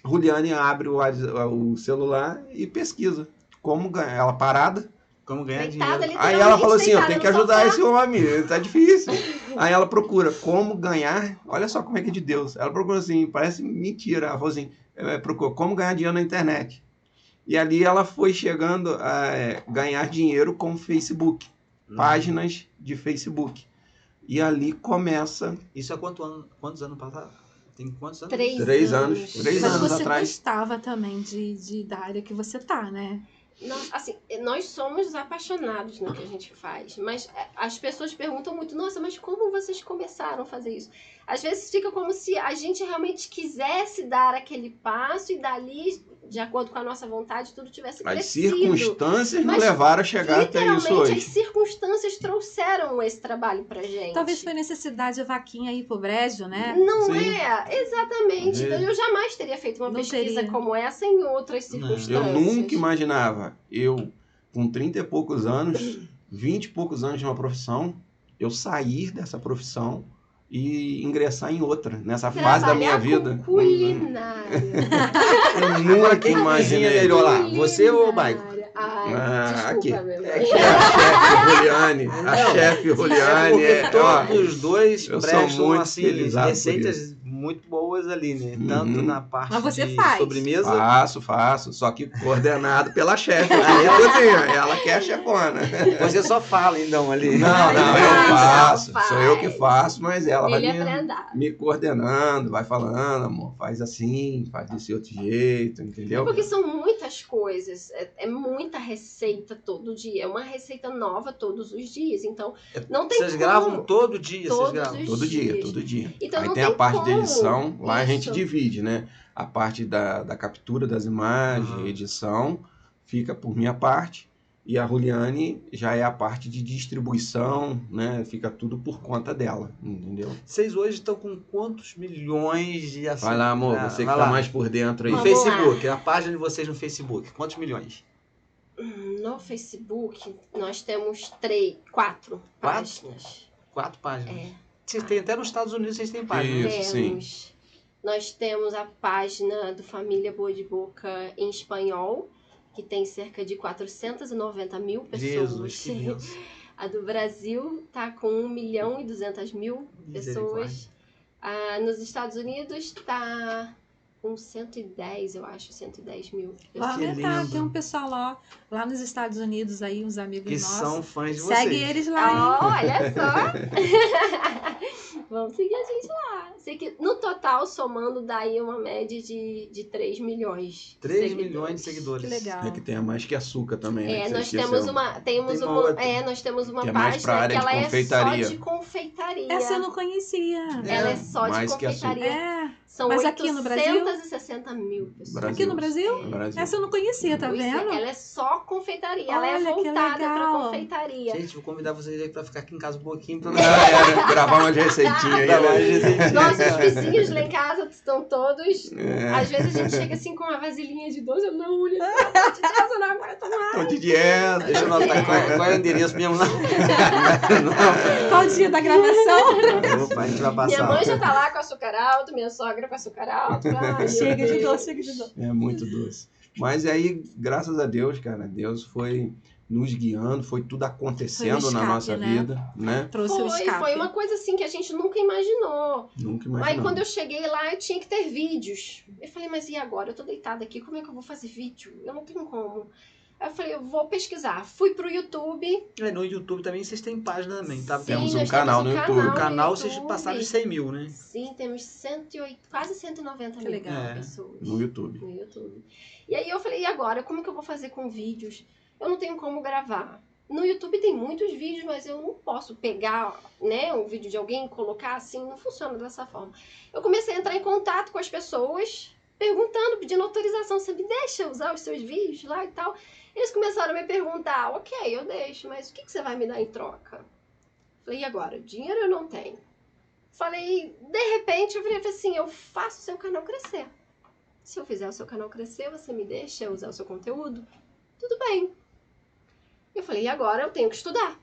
Juliane abre o celular e pesquisa como ganhar, ela parada. Como ganhar Deitada, dinheiro. Aí ela falou assim, eu deitada tenho no que ajudar sofá. esse homem, tá difícil. Aí ela procura como ganhar, olha só como é que é de Deus. Ela procura assim, parece mentira, ela falou assim, procura como ganhar dinheiro na internet. E ali ela foi chegando a ganhar dinheiro com Facebook, páginas de Facebook. E ali começa... Isso há quantos anos passados? Tem quantos anos? 3 anos. 3 Mas anos você atrás. gostava também da área que você tá, né? Nós somos apaixonados no que a gente faz, mas as pessoas perguntam muito, nossa, mas como vocês começaram a fazer isso? Às vezes fica como se a gente realmente quisesse dar aquele passo e dali, de acordo com a nossa vontade, tudo tivesse As crescido. circunstâncias nos Mas, levaram a chegar até isso literalmente, as hoje. circunstâncias trouxeram esse trabalho pra gente. Talvez foi necessidade a vaquinha ir pro brejo, né? Não Sim. exatamente. É. Então, eu jamais teria feito uma Não pesquisa teria. como essa em outras circunstâncias. Eu nunca imaginava, eu com 30 e poucos anos, 20 e poucos anos de uma profissão, eu sair dessa profissão e ingressar em outra, nessa fase da minha vida. Com culinária. Eu Agora, nunca quem cozinha imaginei. melhor lá? Você ou o Maico? Ai, Aqui. desculpa, meu A bem. chefe Juliane, a chefe Juliane, Porque ó, todos os dois eu sou prestam muito assim, felizado por receitas muito boas ali, né? Uhum. Tanto na parte Mas você de faz. sobremesa. Faço, só que coordenado pela chefe aqui da cozinha. Ela que é a chefona. Você só fala, então, ali. Não, eu faço. faz. Sou eu que faço, mas ela Ele vai aprendar. me coordenando, vai falando, amor, faz assim, faz desse outro jeito, entendeu? Porque são muitas coisas, é muita receita todo dia, é uma receita nova todos os dias, então não tem Vocês como. gravam todo dia? Todos Vocês gravam? os Todo dia, dias. todo dia. Então Aí não tem tem a parte de como. edição, lá a gente Isso. divide, né? A parte da captura das imagens, Aham. edição, fica por minha parte. E a Juliane já é a parte de distribuição, né? Fica tudo por conta dela, entendeu? Vocês hoje estão com quantos milhões de assinantes? Vai lá, amor, você que vai tá lá. mais por dentro aí. No Vamos lá. Facebook, a página de vocês no Facebook, quantos milhões? No Facebook, nós temos 4 Quatro? páginas. 4 páginas. É. Vocês têm até nos Estados Unidos, vocês têm página. Isso, sim. Temos. Nós temos a página do Família Boa de Boca em espanhol, que tem cerca de 490 mil pessoas. Jesus, que Deus. A do Brasil tá com 1.200.000 pessoas. Nos Estados Unidos tá com 110, eu acho, 110 mil Vou pessoas. aumentar, lindo. tem um pessoal lá nos Estados Unidos aí, uns amigos Que nossos. são fãs de vocês. Segue eles lá, hein? Olha só! Vamos seguir a gente lá. Sei que no total, somando, dá aí uma média de 3 milhões. de 3 seguidores. milhões de seguidores. Que legal. É que tem a Mais Que Açúcar também, né? que você Nós esqueceu. temos uma, Tem uma outra. nós temos uma Que é mais pra página área que de ela confeitaria. é só de confeitaria. Essa eu não conhecia. Ela é só de Mais Que Açúcar. confeitaria. É. São Mas aqui no Brasil? 860 mil pessoas. Brasil. Aqui no Brasil? Brasil. Essa eu não conhecia, tá Pois é, vendo? ela é só confeitaria. Ela é Olha, que voltada para legal. confeitaria. Gente, vou convidar vocês aí pra ficar aqui em casa um pouquinho. Pra Gravar umas receitinhas aí. Gravar umas né? receitinhas. Nossos vizinhos lá em casa estão todos. É. Às vezes a gente chega assim com uma vasilhinha de doce. Eu não, mulher, pelo amor de Deus, eu não aguento mais. Tô de dieta. Deixa eu anotar qual é o endereço mesmo. Não. Qual o dia da gravação? Opa, a gente vai passar. Minha mãe já tá lá com açúcar alto, minha sogra com açúcar alto. Ai, meu Chega de Deus. doce, chega de doce. É muito doce. Mas aí, graças a Deus, cara, Deus foi nos guiando, foi tudo acontecendo Foi o na escape, nossa né? vida, né? Trouxe o escape. Foi uma coisa assim que a gente nunca imaginou. Nunca Aí imaginamos. quando eu cheguei lá, eu tinha que ter vídeos. Eu falei, mas e agora? Eu tô deitada aqui, como é que eu vou fazer vídeo? Eu não tenho como. Aí eu falei, eu vou pesquisar. Fui pro YouTube. No YouTube também vocês têm página também, tá? Sim, Temos um nós canal temos no YouTube. O canal vocês YouTube. passaram de 100 mil, né? Sim, temos 108, quase 190 Que mil legal. É. pessoas No YouTube. no YouTube. E aí eu falei, e agora? Como que eu vou fazer com vídeos? Eu não tenho como gravar. No YouTube tem muitos vídeos, mas eu não posso pegar, né, um vídeo de alguém e colocar assim, não funciona dessa forma. Eu comecei a entrar em contato com as pessoas, perguntando, pedindo autorização, você me deixa usar os seus vídeos lá e tal? Eles começaram a me perguntar, ok, eu deixo, mas o que você vai me dar em troca? Falei, e agora? Dinheiro eu não tenho. Falei, de repente, eu falei assim, eu faço o seu canal crescer. Se eu fizer o seu canal crescer, você me deixa usar o seu conteúdo? Tudo bem. Eu falei, e agora eu tenho que estudar.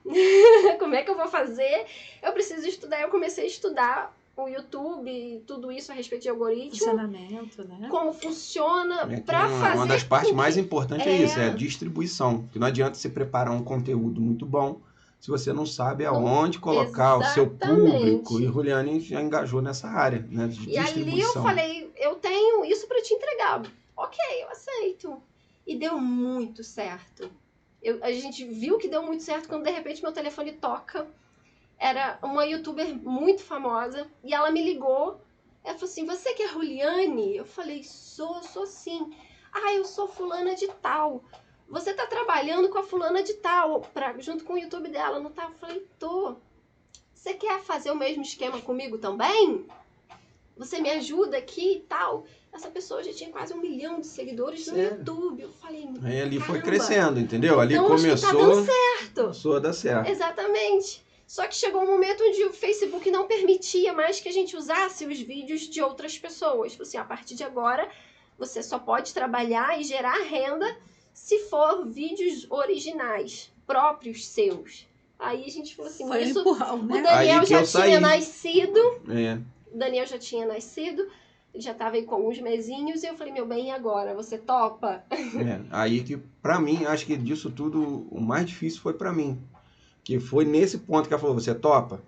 Como é que eu vou fazer? Eu preciso estudar. Eu comecei a estudar o YouTube, tudo isso a respeito de algoritmo, Funcionamento, né? como funciona, É que pra fazer uma das partes com que- mais importantes é isso, é a distribuição. Porque não adianta você preparar um conteúdo muito bom se você não sabe aonde colocar o seu Exatamente. público. E Juliane já engajou nessa área, né, de E ali eu distribuição. falei, eu tenho isso pra te entregar. Ok, eu aceito. E deu muito certo. A gente viu que deu muito certo quando de repente meu telefone toca. Era uma youtuber muito famosa e ela me ligou. Ela falou assim, você que é Juliane? Eu falei, sou sim. Ah, eu sou fulana de tal. Você tá trabalhando com a fulana de tal, junto com o YouTube dela, não tá? Eu falei, tô. Você quer fazer o mesmo esquema comigo também? Você me ajuda aqui e tal? Essa pessoa já tinha quase 1 milhão de seguidores no Sério? YouTube. Eu falei, Aí ali foi caramba. crescendo, entendeu? Ali Então, acho que tá começou, dando certo. começou a dar certo. Exatamente. Só que chegou um momento onde o Facebook não permitia mais que a gente usasse os vídeos de outras pessoas. Tipo assim, a partir de agora, você só pode trabalhar e gerar renda se for vídeos originais, próprios seus. Aí a gente falou assim, Foi um isso... empurrão, O né? Daniel Aí que já eu tinha saí. nascido. É. O Daniel já tinha nascido. Ele já tava aí com alguns mesinhos. E eu falei, meu bem, e agora? Você topa? Aí que, pra mim, acho que disso tudo, o mais difícil foi pra mim. Que foi nesse ponto que ela falou, você topa?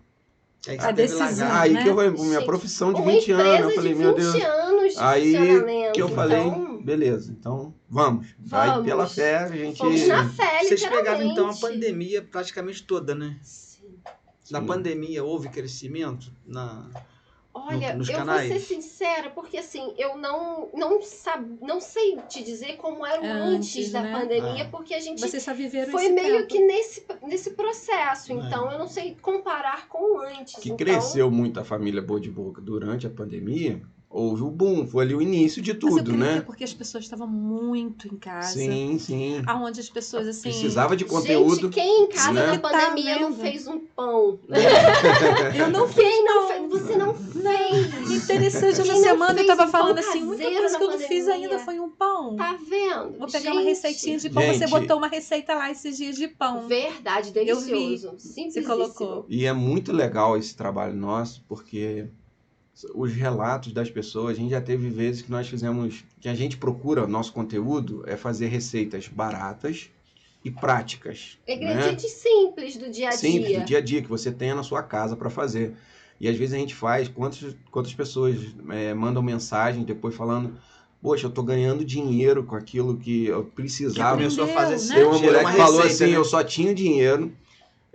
Aí A você teve decisão, largar. Aí né? que eu minha Gente, profissão de uma 20 anos, eu empresa falei, de meu 20 Deus. anos de Aí funcionamento. que eu falei, então, beleza, então vamos. Aí pela vamos. fé a gente. Fomos na fé, Vocês pegaram então a literalmente. pandemia praticamente toda, né? Sim. Na Sim. pandemia houve crescimento Olha, nos eu canais? vou ser sincera, porque assim, eu não sei te dizer como era o antes da né? pandemia, Ah. porque a gente Vocês só viveram foi esse meio tempo. que nesse processo, então eu não sei comparar com o antes. Que então, cresceu muito a família Boa de Boca durante a pandemia, houve o boom, foi ali o início de Mas eu tudo, creio que é né? porque as pessoas estavam muito em casa. Sim, sim. Aonde as pessoas, assim... Precisava de conteúdo. Gente, quem em casa né? na pandemia não vendo? fez um pão? Eu não Quem não fez? Você não fez. Interessante, essa Quem não semana eu fez tava um falando pão assim, a única caseiro coisa que eu na não fiz pandemia? ainda foi um pão. Tá vendo? Vou pegar uma Gente, receitinha de pão. Você Gente. botou uma receita lá esses dias de pão. Verdade, Eu vi. delicioso. Você Simplesíssimo. colocou. E é muito legal esse trabalho nosso, porque os relatos das pessoas, a gente já teve vezes que nós fizemos, que a gente procura, nosso conteúdo é fazer receitas baratas e práticas. Né? Ingredientes simples do dia a Simples, dia. do dia a dia, que você tenha na sua casa para fazer. E às vezes a gente faz, quantas pessoas mandam mensagem depois falando, poxa, eu tô ganhando dinheiro com aquilo que eu precisava. Começou a Aprendeu, fazer né? Tem uma gerou mulher uma que falou receita, assim, né? eu só tinha dinheiro.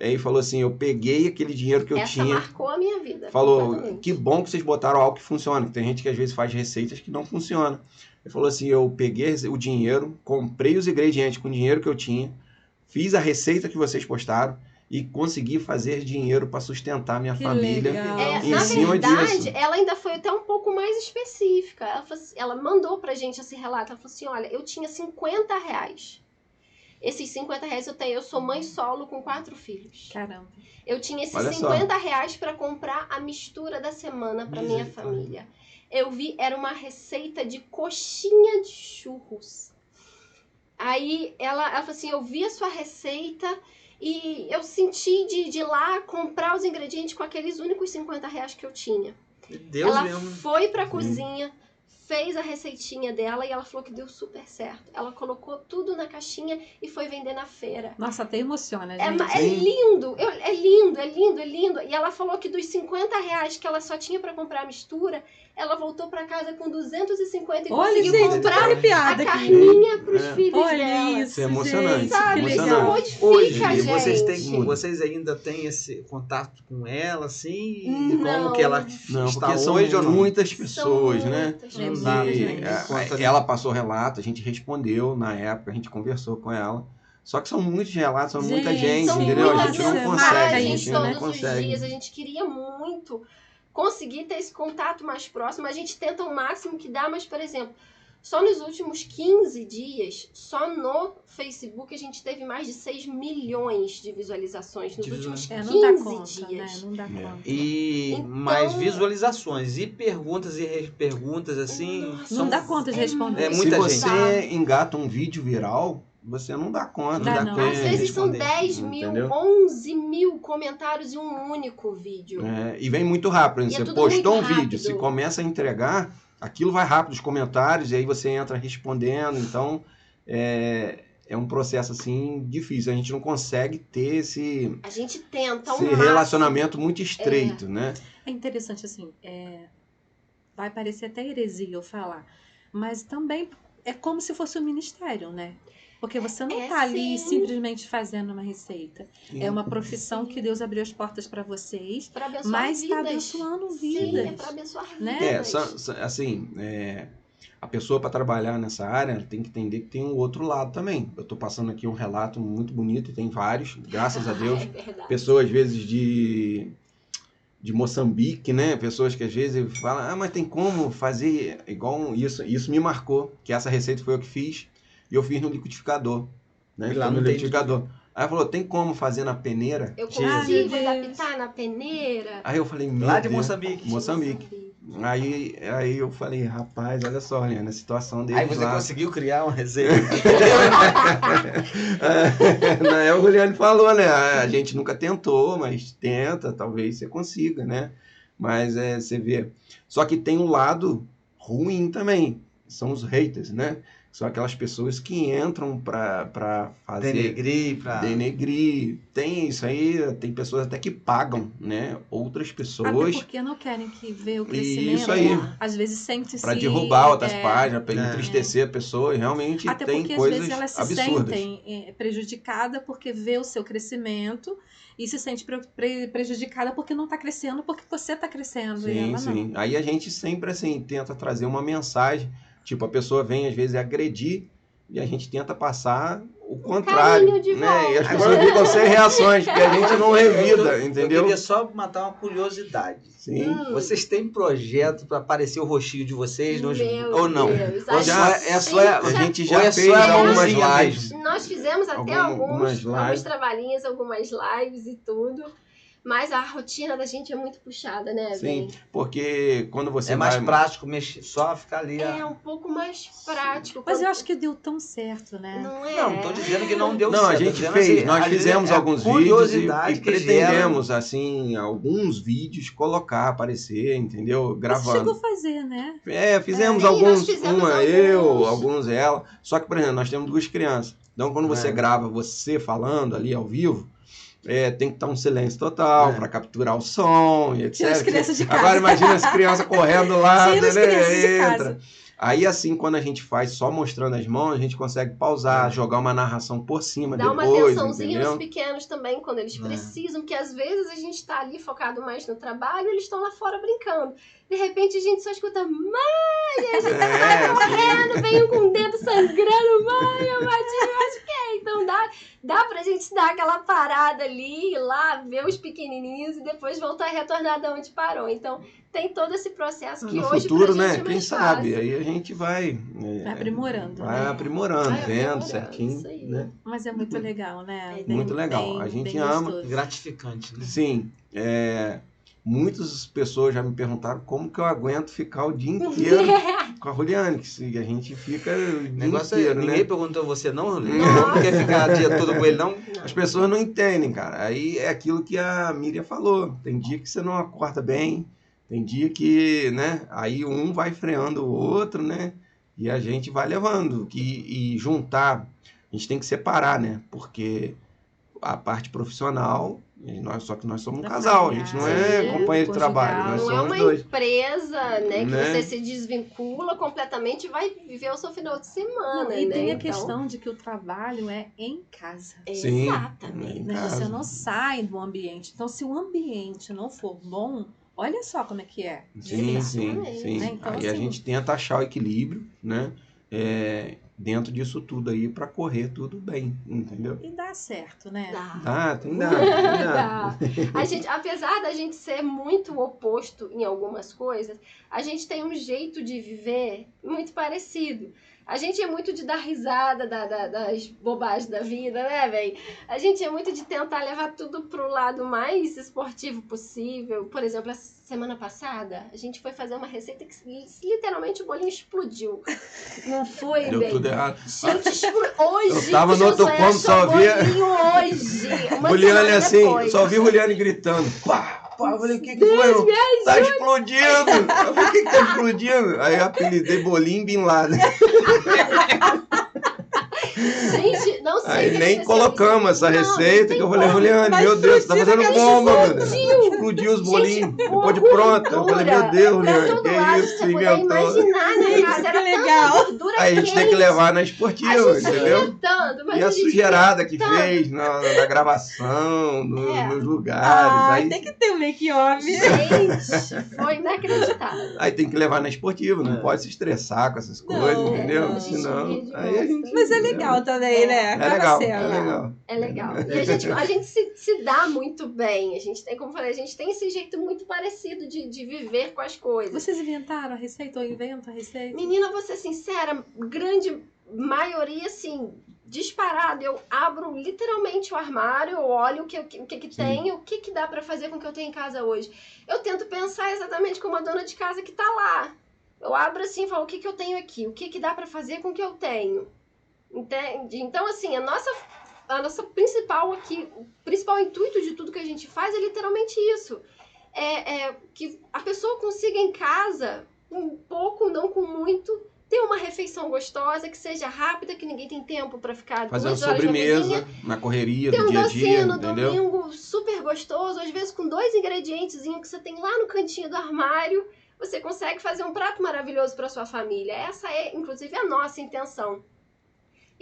Aí falou assim, eu peguei aquele dinheiro que eu Essa tinha. marcou a minha vida. Falou, completamente. que bom que vocês botaram algo que funciona. Tem gente que às vezes faz receitas que não funcionam. Ele falou assim, eu peguei o dinheiro, comprei os ingredientes com o dinheiro que eu tinha, fiz a receita que vocês postaram e consegui fazer dinheiro para sustentar minha Que família. legal. É, em na cima verdade, disso. ela ainda foi até um pouco mais específica. Ela mandou pra gente esse relato. Ela falou assim, olha, eu tinha R$50. Esses R$50 eu sou mãe solo com 4 filhos. Caramba. Eu tinha esses Olha só. R$50 para comprar a mistura da semana para minha Misericórdia. família. Eu vi, era uma receita de coxinha de churros. Aí ela falou assim, eu vi a sua receita e eu senti de ir lá comprar os ingredientes com aqueles únicos R$50 que eu tinha. Deus Ela mesmo. foi pra cozinha, fez a receitinha dela e ela falou que deu super certo. Ela colocou tudo na caixinha e foi vender na feira. Nossa, até emociona, É, gente. é lindo, é lindo, é lindo, é lindo. E ela falou que dos R$50 que ela só tinha pra comprar a mistura, ela voltou pra casa com 250 e Olha, conseguiu gente, tô comprar a arrepiada aqui. carninha pros É. filhos Olha dela. isso, Isso é emocionante. gente. Sabe, Que isso legal. modifica, Hoje, gente. vocês ainda têm esse contato com ela, assim? Não. Como que ela Não, está porque são não? muitas pessoas, né? muitas Não pessoas. dá, E, gente. ela passou relato, a gente respondeu na época, a gente conversou com ela. Só que são muitos relatos, são muita gente, São entendeu? A muitas gente não mensagens, consegue, a mensagens gente não todos os consegue. dias. A gente queria muito conseguir ter esse contato mais próximo. A gente tenta o máximo que dá, mas, por exemplo, só nos últimos 15 dias, só no Facebook, a gente teve mais de 6 milhões de visualizações nos últimos 15 não dá conta, dias. né? Não dá conta. E Então- mais visualizações e perguntas assim. Nossa, Não dá conta de responder. É muita Se gente. você engata um vídeo viral, você não dá conta. Dá não. Às vezes são responder, 10 mil, entendeu? 11 mil comentários em um único vídeo. E vem muito rápido. E é Você tudo postou um muito vídeo, rápido. se começa a entregar, aquilo vai rápido, os comentários, e aí você entra respondendo. Então, é um processo assim difícil. A gente não consegue ter esse A gente tenta esse máximo. relacionamento muito estreito, né? É interessante, assim, vai parecer até heresia eu falar, mas também é como se fosse um ministério, né? Porque você não tá ali sim. simplesmente fazendo uma receita. É uma profissão que Deus abriu as portas para vocês, Pra abençoar mas vidas. está abençoando Sim, vidas. é pra abençoar Né? vidas. Assim, a pessoa para trabalhar nessa área ela tem que entender que tem um outro lado também. Eu estou passando aqui um relato muito bonito, e tem vários, graças a Deus. É verdade. Pessoas, às vezes, de Moçambique, né? Pessoas que às vezes falam, mas tem como fazer igual isso. Isso me marcou, que essa receita foi eu que fiz, e eu fiz no liquidificador. Né? E lá no não tem liquidificador. Aí ela falou, tem como fazer na peneira? Eu Jesus. consigo Deus. adaptar na peneira. Aí eu falei, meu Lá de Deus. Moçambique. Moçambique. Aí eu falei, rapaz, olha só, Liana, a situação deles Aí você lá. conseguiu criar uma receita. O Juliano falou, né? A gente nunca tentou, mas tenta, talvez você consiga, né? Mas você vê. Só que tem um lado ruim também, são os haters, né? são aquelas pessoas que entram para fazer... Denegrir. Tem isso aí, tem pessoas até que pagam, né? Outras Até pessoas porque não querem que ver o crescimento. Isso aí. Às vezes sente-se... para derrubar outras páginas, para entristecer a pessoa. E realmente Até tem porque coisas às vezes elas se absurdas. sentem prejudicadas porque vê o seu crescimento e se sente prejudicada porque não está crescendo, porque você está crescendo e ela Sim. não. Aí a gente sempre assim tenta trazer uma mensagem, tipo, a pessoa vem às vezes agredir e a gente tenta passar o contrário, carinho de né? volta. E as pessoas ficam sem reações, porque a gente não revida, Eu entendeu? queria só matar uma curiosidade. Sim. Vocês têm projeto para aparecer o rostinho de vocês ou não? Deus, Ou A gente já ou é fez só a algumas mãozinha lives. mesmo? Nós fizemos até Algumas lives. alguns trabalhinhos, algumas lives e tudo. Mas a rotina da gente é muito puxada, né, Sim, Bem? porque quando você É mais vai... prático mexer, só ficar ali. É um pouco mais prático. Mas eu acho que deu tão certo, né? Não é? Não, tô dizendo que não deu Não, certo. a tô gente dizendo fez, assim, nós às vezes fizemos é a alguns vídeos curiosidade e que pretendemos, assim, alguns vídeos colocar, aparecer, entendeu? Você Gravando. chegou a fazer, né? Fizemos Sim, alguns, nós fizemos uma eu, alguns. alguns ela. Só que, por exemplo, nós temos 2 crianças. Então, quando você É. grava você falando ali ao vivo, tem que estar um silêncio total para capturar o som e etc. Tira as crianças de casa. Agora imagina as crianças correndo lá, Tira as né? crianças de casa. Aí, assim, quando a gente faz só mostrando as mãos, a gente consegue pausar, jogar uma narração por cima Dá uma depois, atençãozinha entendeu? nos pequenos também, quando eles precisam, porque às vezes a gente tá ali focado mais no trabalho e eles estão lá fora brincando. De repente a gente só escuta, mãe, a gente tá correndo, vem com o dedo sangrando, mãe, eu machuquei. Então dá pra gente dar aquela parada ali, ir lá, ver os pequenininhos e depois voltar a retornar de onde parou. Então tem todo esse processo que No hoje futuro, pra gente né? é Quem mais sabe? fácil. Aí a gente vai Aprimorando, vai né? aprimorando, Vai vendo aprimorando, certinho, isso aí. né? Mas é muito legal, né? É Bem- muito legal. A gente ama. gostoso. gratificante, né? Sim, muitas pessoas já me perguntaram como que eu aguento ficar o dia inteiro com a Juliane, que a gente fica o O dia negócio inteiro, ninguém né? perguntou você não, Rolê? Não. Não quer ficar o dia todo com ele, não? As pessoas não entendem, cara. Aí é aquilo que a Miriam falou. Tem dia que você não acorda bem, tem dia que, né? Aí um vai freando o outro, né? E a gente vai levando. E juntar, a gente tem que separar, né? Porque a parte profissional, só que nós somos um Da casal, a gente não é Sim, companheiro de trabalho, conjugal. nós Não é somos uma 2. empresa, né, que Né? você se desvincula completamente e vai viver o seu final de semana, Não, e né? tem a Então, questão de que o trabalho é em casa. Sim. Exatamente. Em Né? casa. Você não sai do ambiente. Então, se o ambiente não for bom, olha só como é que é. Sim. Exatamente. Né? Então, Aí a assim, gente tenta achar o equilíbrio, né? Dentro disso tudo aí para correr tudo bem, entendeu? E dá certo, né? Dá. Tem dá. Dá. A gente, apesar da gente ser muito oposto em algumas coisas, a gente tem um jeito de viver muito parecido. A gente é muito de dar risada das bobagens da vida, né, velho? A gente é muito de tentar levar tudo pro lado mais esportivo possível. Por exemplo, a semana passada, a gente foi fazer uma receita que literalmente o bolinho explodiu. Não foi, Deu velho? tudo errado. Gente, hoje, Eu tava no outro Josué ponto, só achou via- bolinho hoje. Uma Juliane semana assim, depois. só vi Juliane gritando. Pá, pá, eu falei, o que foi? Tá explodindo! Eu falei, o que tá explodindo? Aí eu apelidei Bolinho Bin Laden. Gente, não sei o Aí que nem aconteceu. colocamos essa Não, receita não tem que eu falei, como. Juliane, Mas meu Deus, tá explodiu, fazendo aquela bomba, mano. explodiu. Explodiu os bolinhos Gente, depois de uma pronto. Eu falei, meu Deus, Pra Juliane, todo que lado, isso, você você puder inventou. imaginar, né, Gente, cara? que Era legal. tanta gordura Aí a gente tem que quente. levar na A esportiva, gente entendeu? inventando, mas E a gente sujeirada que inventando. fez na gravação, nos lugares. Ah, Aí, tem que ter um make-off. Gente, foi inacreditável. aí tem que levar na esportiva, não pode se estressar com essas coisas, Não, entendeu? não. Senão, A gente aí a gente... Mas é legal também, né? É Acaba legal, sendo. é legal. É legal. E a gente se dá muito bem. A gente tem, como eu falei, a gente tem esse jeito muito parecido de viver com as coisas. Vocês inventaram a receita ou inventam a receita? Menina, vou ser sincera, grande maioria, assim, disparado. Eu abro literalmente o armário, eu olho o que tem, o que dá pra fazer com o que eu tenho em casa hoje. Eu tento pensar exatamente como a dona de casa que tá lá. Eu abro assim e falo, o que eu tenho aqui? O que dá pra fazer com o que eu tenho? Entende? Então, assim, a nossa principal aqui, o principal intuito de tudo que a gente faz é literalmente isso. É que a pessoa consiga em casa, com pouco, não com muito, ter uma refeição gostosa, que seja rápida, que ninguém tem tempo para ficar Fazer uma 2 horas na sobremesa cozinha. na correria Ter do um dia a docinho dia, no entendeu? domingo super gostoso, às vezes com 2 ingredientezinhos que você tem lá no cantinho do armário, você consegue fazer um prato maravilhoso para sua família. Essa é, inclusive, a nossa intenção.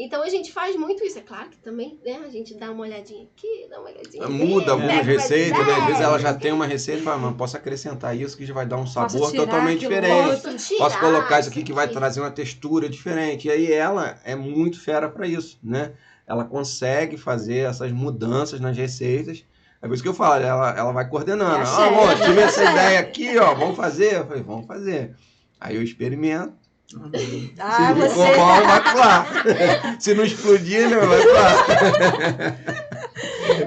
Então a gente faz muito isso. É claro que também, né, a gente dá uma olhadinha aqui, dá uma olhadinha ali, Muda algumas pega umas receitas, né? Às vezes ela já ideias. tem uma receita e fala, mas posso acrescentar isso que já vai dar um sabor Posso tirar totalmente aquilo diferente. outro. Posso colocar isso aqui que vai trazer uma textura diferente. E aí ela é muito fera para isso, né? Ela consegue fazer essas mudanças nas receitas. É por isso que eu falo, ela vai coordenando. É a Ah, amor, chefe, tive é a essa chefe. ideia aqui, ó, vamos fazer? Eu falei, vamos fazer. Aí eu experimento. Ah, Se você... ficou bom, vai pro ar. Se não explodir, ele vai pro ar.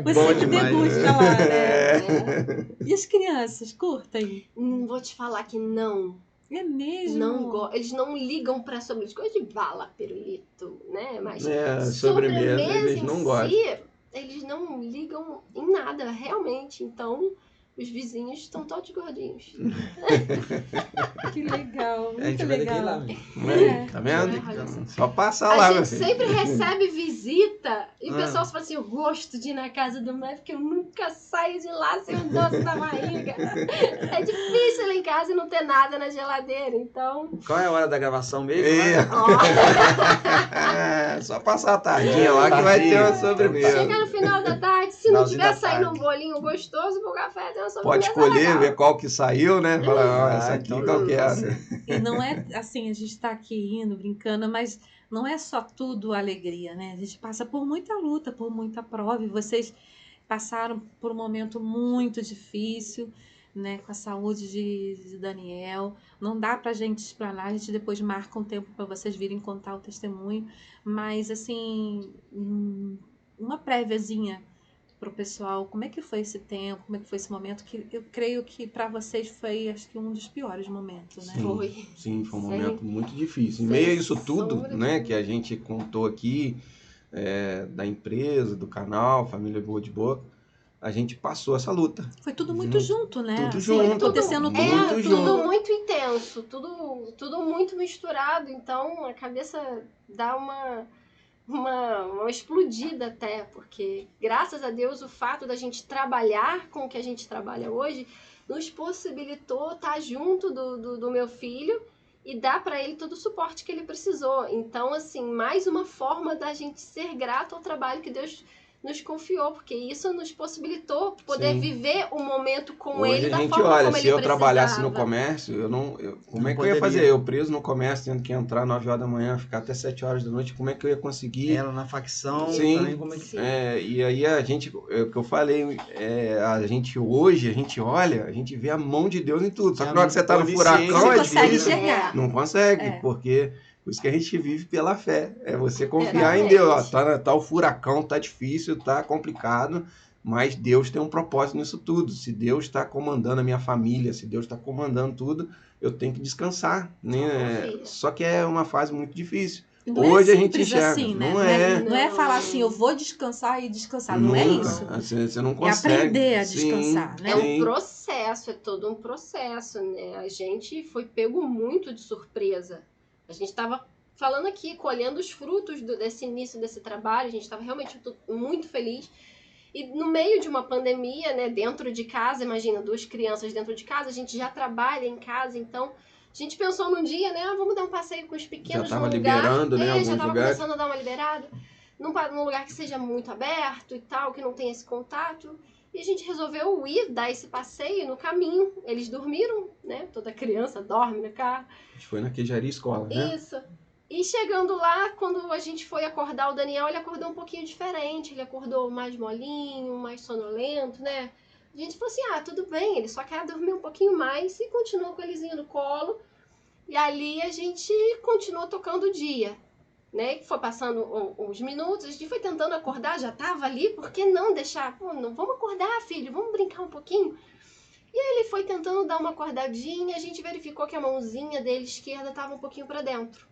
Você Bom que demais, degusta lá, né? É. E as crianças, curtem? Vou te falar que não. É mesmo? Eles não ligam pra sobremesa. Coisa de bala, pirulito, né? Mas Sobremesa, eles em não gostam. si, eles não ligam em nada, realmente. Então, os vizinhos estão todos gordinhos. Que legal, A gente muito vai daqui lá, legal. meu. Tá vendo? Olha só. Só passar lá, A meu gente filho. sempre recebe visita e o Ah. pessoal fala assim, eu gosto de ir na casa do Mé porque eu nunca saio de lá sem um doce na barriga. É difícil lá em casa e não ter nada na geladeira, então... Qual é a hora da gravação mesmo? É. Né? Ó, Só passar a tardinha lá que vai ter uma Tardinha. sobremesa. chega no final da tarde, se não Finalzinho tiver da saindo tarde. um bolinho gostoso pro café, tem uma sobremesa Pode escolher, legal. ver qual que saiu, né? Falar, ó, essa aqui então que eu tá quero. certo. E não é assim, a gente tá aqui rindo, brincando, mas não é só tudo alegria, né? A gente passa por muita luta, por muita prova, e vocês passaram por um momento muito difícil, né? Com a saúde de Daniel. Não dá pra gente explanar, a gente depois marca um tempo para vocês virem contar o testemunho, mas assim, uma préviazinha pro pessoal, como é que foi esse tempo, como é que foi esse momento, que eu creio que para vocês foi, acho que um dos piores momentos, né? Foi. Sim, foi um Sem- momento muito difícil. Em sem meio a isso tudo, sombra de né, dúvida. que a gente contou aqui, da empresa, do canal, Família Boa de Boca, a gente passou essa luta. Foi tudo muito junto, né? Tudo Assim, junto. acontecendo Muito tudo, junto. Tudo muito intenso, tudo muito misturado, então a cabeça dá uma explodida até, porque graças a Deus o fato da gente trabalhar com o que a gente trabalha hoje nos possibilitou estar junto do meu filho e dar para ele todo o suporte que ele precisou. Então, assim, mais uma forma da gente ser grato ao trabalho que Deus nos confiou, porque isso nos possibilitou poder Sim. viver o momento com Hoje ele a da gente forma olha, como se ele eu trabalhasse no precisava. comércio, como Não é que eu ia poderia. fazer? Eu preso no comércio, tendo que entrar 9 horas da manhã, ficar até 7 horas da noite, como é que eu ia conseguir? Ela na facção, Sim. também como é que... Sim. E aí a gente, é o que eu falei, a gente hoje, a gente olha, a gente vê a mão de Deus em tudo. Só que na hora que você tá no Onisciente, furacão, Você é consegue difícil. enxergar. Não consegue, É. porque por isso que a gente vive pela fé. É você confiar em Deus. Ó, tá o furacão, tá difícil, tá complicado, mas Deus tem um propósito nisso tudo. Se Deus está comandando a minha família, se Deus está comandando tudo, eu tenho que descansar, né? confia. Só que é uma fase muito difícil. Não Hoje é a gente simples enxerga. assim, né? Não é. Não é falar assim, eu vou descansar e descansar. Não é Nunca. isso. Você não É consegue. aprender a Sim, descansar, né? É um sim. processo, é todo um processo, né? A gente foi pego muito de surpresa. A gente estava falando aqui, colhendo os frutos desse início desse trabalho, a gente estava realmente muito feliz. E no meio de uma pandemia, né, dentro de casa, imagina, 2 crianças dentro de casa, a gente já trabalha em casa, então a gente pensou num dia, né, vamos dar um passeio com os pequenos Já tava num lugar. liberando, né, alguns já tava lugares. começando a dar uma liberada, num lugar que seja muito aberto e tal, que não tenha esse contato. E a gente resolveu ir dar esse passeio no caminho. Eles dormiram, né, toda criança dorme no carro. A gente foi na Queijaria Escola, né? Isso. E chegando lá, quando a gente foi acordar o Daniel, ele acordou um pouquinho diferente. Ele acordou mais molinho, mais sonolento, né? A gente falou assim, tudo bem, ele só quer dormir um pouquinho mais e continuou com o Elizinho no colo. E ali a gente continuou tocando o dia, né? Foi passando uns minutos, a gente foi tentando acordar, já tava ali, por que não deixar? Pô, não, vamos acordar, filho, vamos brincar um pouquinho. E aí ele foi tentando dar uma acordadinha, a gente verificou que a mãozinha dele esquerda tava um pouquinho para dentro.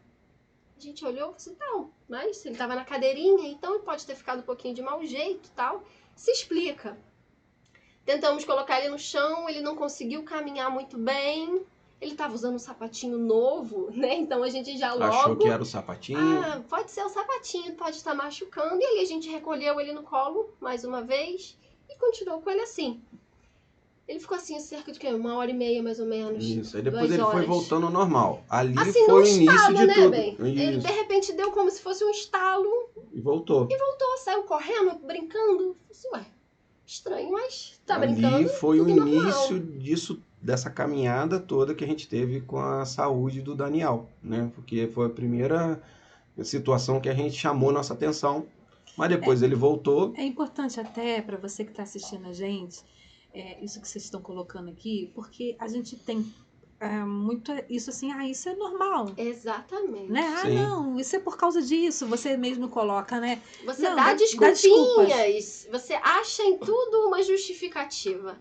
A gente olhou e falou assim, não, mas ele estava na cadeirinha, então ele pode ter ficado um pouquinho de mau jeito e tal. Se explica. Tentamos colocar ele no chão, ele não conseguiu caminhar muito bem. Ele estava usando um sapatinho novo, né? Então a gente já logo... Achou que era o sapatinho. Ah, pode ser o sapatinho, pode estar machucando. E aí a gente recolheu ele no colo, mais uma vez, e continuou com ele assim. Ele ficou assim, cerca de 1h30, mais ou menos. Isso, aí depois 2 ele foi horas. voltando ao normal. Ali Assim, foi num o início estalo, de né, tudo. bem? Ele, Isso. de repente, deu como se fosse um estalo. E voltou. Voltou, saiu correndo, brincando. Assim, ué, estranho, mas tá Ali brincando. foi o tudo normal. início dessa caminhada toda que a gente teve com a saúde do Daniel, né? Porque foi a primeira situação que a gente chamou nossa atenção, mas depois ele voltou. É importante até para você que está assistindo a gente, isso que vocês estão colocando aqui, porque a gente tem muito isso assim, isso é normal. Exatamente. Né? Sim. Não, isso é por causa disso, você mesmo coloca, né? Você Não, dá dá desculpinhas. Você acha em tudo uma justificativa.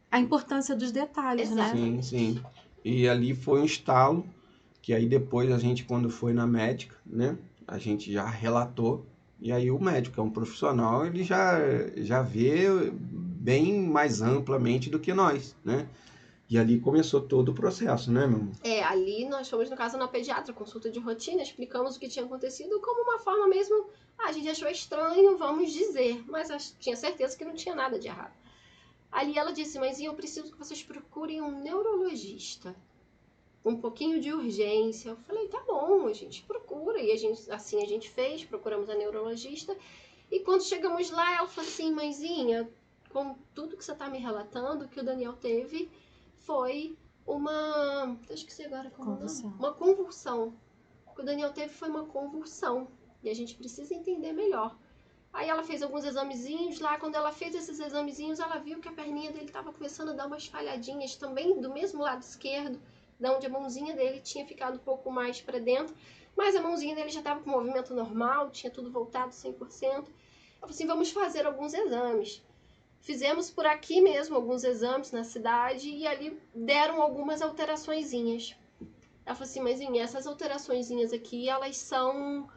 A importância dos detalhes, Exato. né? Sim. E ali foi um estalo, que aí depois a gente, quando foi na médica, né? A gente já relatou, e aí o médico é um profissional, ele já vê bem mais amplamente do que nós, né? E ali começou todo o processo, né, meu amor? Ali nós fomos, no caso, na pediatra, consulta de rotina, explicamos o que tinha acontecido como uma forma mesmo, a gente achou estranho, vamos dizer, mas tinha certeza que não tinha nada de errado. Ali ela disse, mas eu preciso que vocês procurem um neurologista, um pouquinho de urgência. Eu falei, tá bom, a gente procura, e assim a gente fez, procuramos a neurologista, e quando chegamos lá, ela falou assim, mãezinha, com tudo que você tá me relatando, o que o Daniel teve foi uma... Eu esqueci agora como Convulsão. uma convulsão. O que o Daniel teve foi uma convulsão. E a gente precisa entender melhor. Aí ela fez alguns examezinhos lá. Quando ela fez esses examezinhos, ela viu que a perninha dele estava começando a dar umas falhadinhas também do mesmo lado esquerdo, da onde a mãozinha dele tinha ficado um pouco mais para dentro. Mas a mãozinha dele já estava com o movimento normal, tinha tudo voltado 100%. Ela falou assim, vamos fazer alguns exames. Fizemos por aqui mesmo alguns exames na cidade e ali deram algumas alteraçõezinhas. Ela falou assim, mas essas alteraçõezinhas aqui, elas são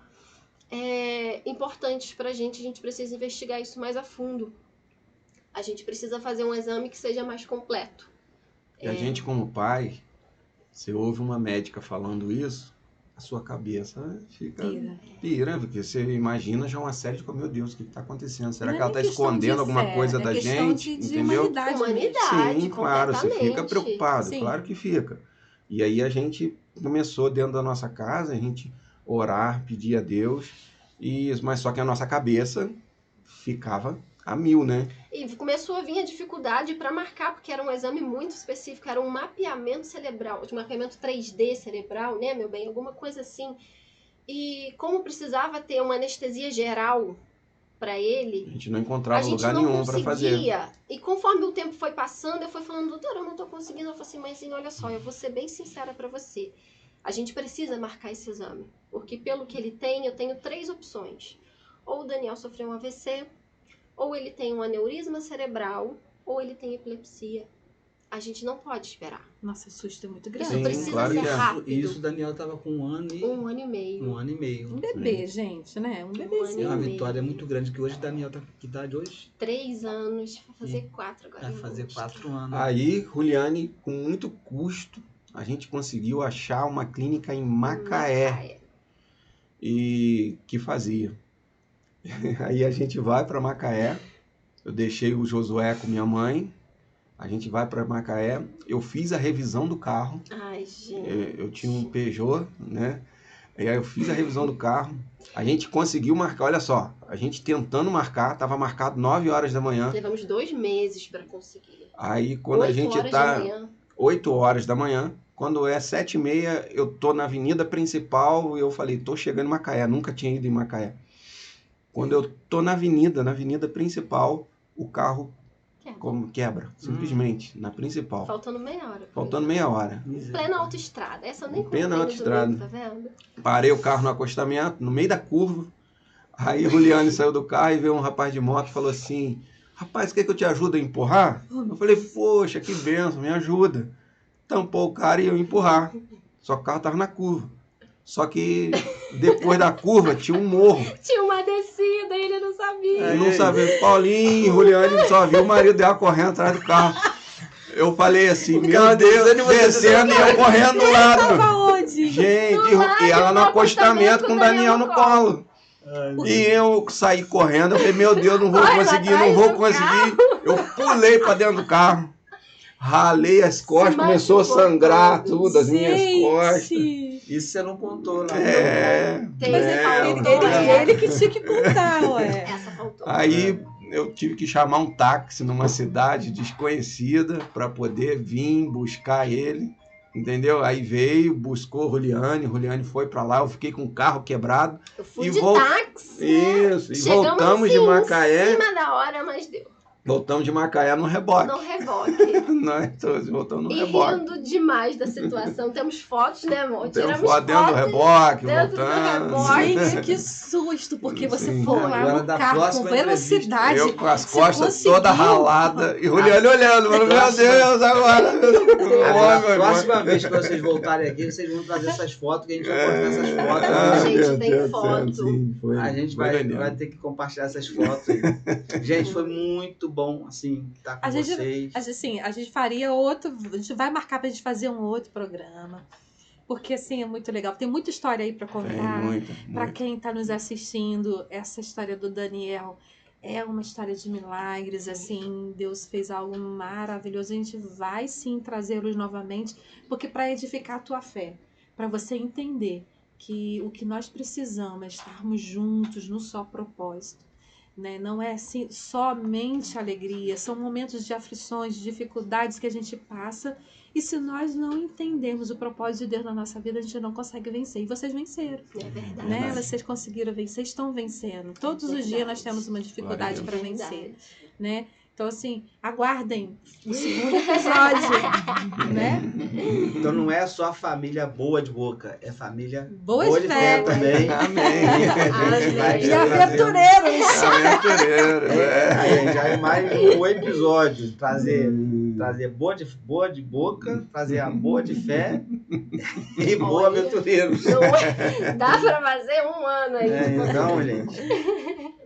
importantes pra gente, a gente precisa investigar isso mais a fundo. A gente precisa fazer um exame que seja mais completo. E a gente, como pai, você ouve uma médica falando isso, a sua cabeça fica... Pira, porque você imagina já uma série de meu Deus, o que está acontecendo? Será que ela está escondendo alguma coisa da gente? Entendeu? Humanidade, sim, claro, você fica preocupado, Sim. claro que fica. E aí a gente começou dentro da nossa casa, a gente orar, pedir a Deus, mas só que a nossa cabeça ficava a mil, né? E começou a vir a dificuldade para marcar, porque era um exame muito específico, era um mapeamento cerebral, um mapeamento 3D cerebral, né, meu bem? Alguma coisa assim. E como precisava ter uma anestesia geral para ele, a gente não encontrava lugar nenhum para fazer. E conforme o tempo foi passando, eu fui falando, doutora, eu não tô conseguindo. Eu falei assim, mas olha só, eu vou ser bem sincera para você. A gente precisa marcar esse exame, porque pelo que ele tem, eu tenho 3 opções. Ou o Daniel sofreu um AVC, ou ele tem um aneurisma cerebral, ou ele tem epilepsia. A gente não pode esperar. Nossa, o susto é muito grande. Isso precisa claro ser que é. rápido. Isso o Daniel tava com 1 ano e... 1 ano e meio. 1 ano e meio. Um bebê, gente, né? Um ano bebezinho. É uma e meio. vitória muito grande, que hoje o Daniel tá... Que idade hoje? 3 anos, vai fazer 4 agora. Vai em fazer agosto. 4 anos. Aí, Juliane, com muito custo, a gente conseguiu achar uma clínica em Macaé. E que fazia. Aí a gente vai para Macaé, eu deixei o Josué com minha mãe, a gente vai para Macaé, eu fiz a revisão do carro. Ai, gente. Eu tinha um Peugeot, né? E aí eu fiz a revisão do carro, a gente conseguiu marcar, olha só, a gente tentando marcar, estava marcado 9 horas da manhã. Levamos 2 meses para conseguir. Aí quando a gente tá 8 horas da manhã, quando é 7h30, eu tô na avenida principal e eu falei, tô chegando em Macaé, nunca tinha ido em Macaé. Quando eu tô na avenida principal, o carro quebra, simplesmente, na principal. Faltando meia hora. Faltando meia hora. Plena autoestrada. Essa eu nem Plena contei no autoestrada. domingo, tá vendo? Parei o carro no acostamento, no meio da curva. Aí o Juliane saiu do carro e veio um rapaz de moto e falou assim, rapaz, quer que eu te ajude a empurrar? Eu falei, poxa, que benção, me ajuda. Tampou o cara e eu empurrar. Só que o carro tava na curva. Só que depois da curva tinha um morro. Tinha uma descida e ele não sabia. Ele não sabia. Paulinho, Juliane só viu o marido dela correndo atrás do carro. eu falei assim, O meu carro Deus, descendo e você descendo e eu correndo do lado. Tava onde? Gente, Do e ela lado, no no acostamento com o Daniel no colo. Ai, E eu saí correndo, eu falei, meu Deus, não vou Corre conseguir, atrás não vou do conseguir. Eu pulei pra dentro do carro, ralei as costas, Se começou a machucou sangrar todo. tudo, as minhas costas. Gente! isso você não contou lá. Tem, Mas você ele, faltou, ele que tinha que contar, ué. Essa faltou. Aí eu tive que chamar um táxi numa cidade desconhecida para poder vir buscar ele, entendeu? Aí veio, buscou Roliane foi para lá, eu fiquei com o carro quebrado. Eu fui E de táxi, né? Isso, e Chegamos voltamos assim, de Macaé. em cima da hora, mas deu. Voltamos de Macaé no reboque. No reboque. Nós todos voltamos no E reboque. rindo demais da situação. Temos fotos, né, amor? Temos Tiramos foto dentro do fotos reboque, dentro do voltando. reboque. Gente, que susto, porque você Sim. foi Agora, lá no da carro com próxima velocidade. Eu com as Você costas conseguiu? toda ralada e Juliane olhando, falando, meu Próxima. Deus, agora. Agora, Oi, a meu próxima irmão. vez que vocês voltarem aqui, vocês vão trazer essas fotos, que a gente vai postar essas fotos. Ah, né? gente, meu tem Deus do foto. céu, sim, foi. A gente Foi vai doideira. ter que compartilhar essas fotos aí. Gente, foi muito bom, assim, estar com A gente, vocês. a gente faria outro, a gente vai marcar pra gente fazer um outro programa. Porque, assim, é muito legal. Tem muita história aí pra Tem contar. muita, Para muita. quem está nos assistindo, essa história do Daniel é uma história de milagres, assim, Deus fez algo maravilhoso. A gente vai sim trazê-los novamente, porque para edificar a tua fé, para você entender que o que nós precisamos é estarmos juntos no só propósito. Né? Não é assim, somente alegria, são momentos de aflições, de dificuldades que a gente passa, e se nós não entendermos o propósito de Deus na nossa vida, a gente não consegue vencer. E vocês venceram. É verdade. Né? Vocês conseguiram vencer, estão vencendo. Todos os dias nós temos uma dificuldade para vencer, Verdade. né? Então, assim, aguardem o segundo episódio, né? Então não é só a família boa de boca, é família Boa boa de de fé. fé também. Amém. A gente vai Amém. E trazer- aventureiros. Aventureiro, Aí já é mais um episódio. Trazer boa de boca, trazer a boa de fé e boa Olha. aventureiros. Não é- Dá pra fazer um ano aí. Então, gente,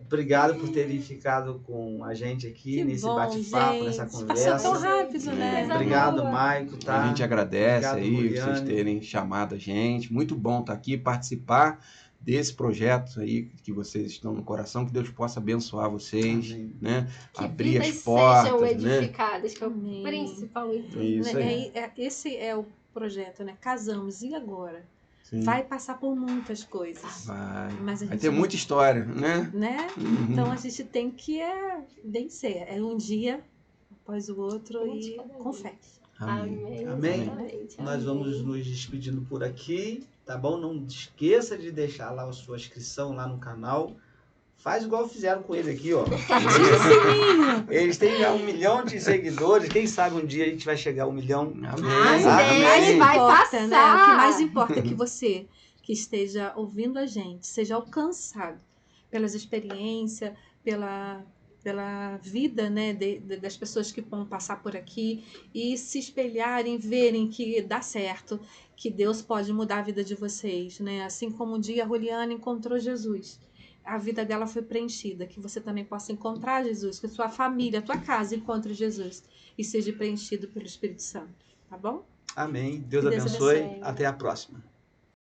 obrigado por terem ficado com a gente aqui Que nesse bom, bate-papo, gente. nessa Passou conversa. tão rápido, né? Coisa Obrigado, boa. Maico, tá? A gente agradece Obrigado, aí Juliane. vocês terem chamado a gente. Muito bom estar aqui, participar desse projeto aí que vocês estão no coração. Que Deus possa abençoar vocês, Amém. né? Que Abrir as vidas portas, sejam né? edificadas, que é o Amém. principal em tudo. Isso aí. Esse é o projeto, né? Casamos, e agora? Sim. Vai passar por muitas coisas, Vai. mas a Vai gente ter não- muita história, né? né? Uhum. Então a gente tem que vencer. É um dia após o outro Um e de cada com vez. fé. Amém. Amém. Exatamente. Nós Amém. vamos nos despedindo por aqui, tá bom? Não esqueça de deixar lá a sua inscrição lá no canal. Faz igual fizeram com ele aqui, ó. Eles têm já 1 milhão de seguidores. Quem sabe um dia a gente vai chegar a 1 milhão. Amém. Amém. Vai importa, né? O que passar. mais importa é que você que esteja ouvindo a gente seja alcançado pelas experiências, pela vida, né, das pessoas que vão passar por aqui e se espelharem, verem que dá certo, que Deus pode mudar a vida de vocês, né? Assim como um dia a Juliana encontrou Jesus, a vida dela foi preenchida, que você também possa encontrar Jesus, que a sua família, a tua casa encontre Jesus e seja preenchido pelo Espírito Santo, tá bom? Amém. Deus Deus abençoe. abençoe. Até a próxima.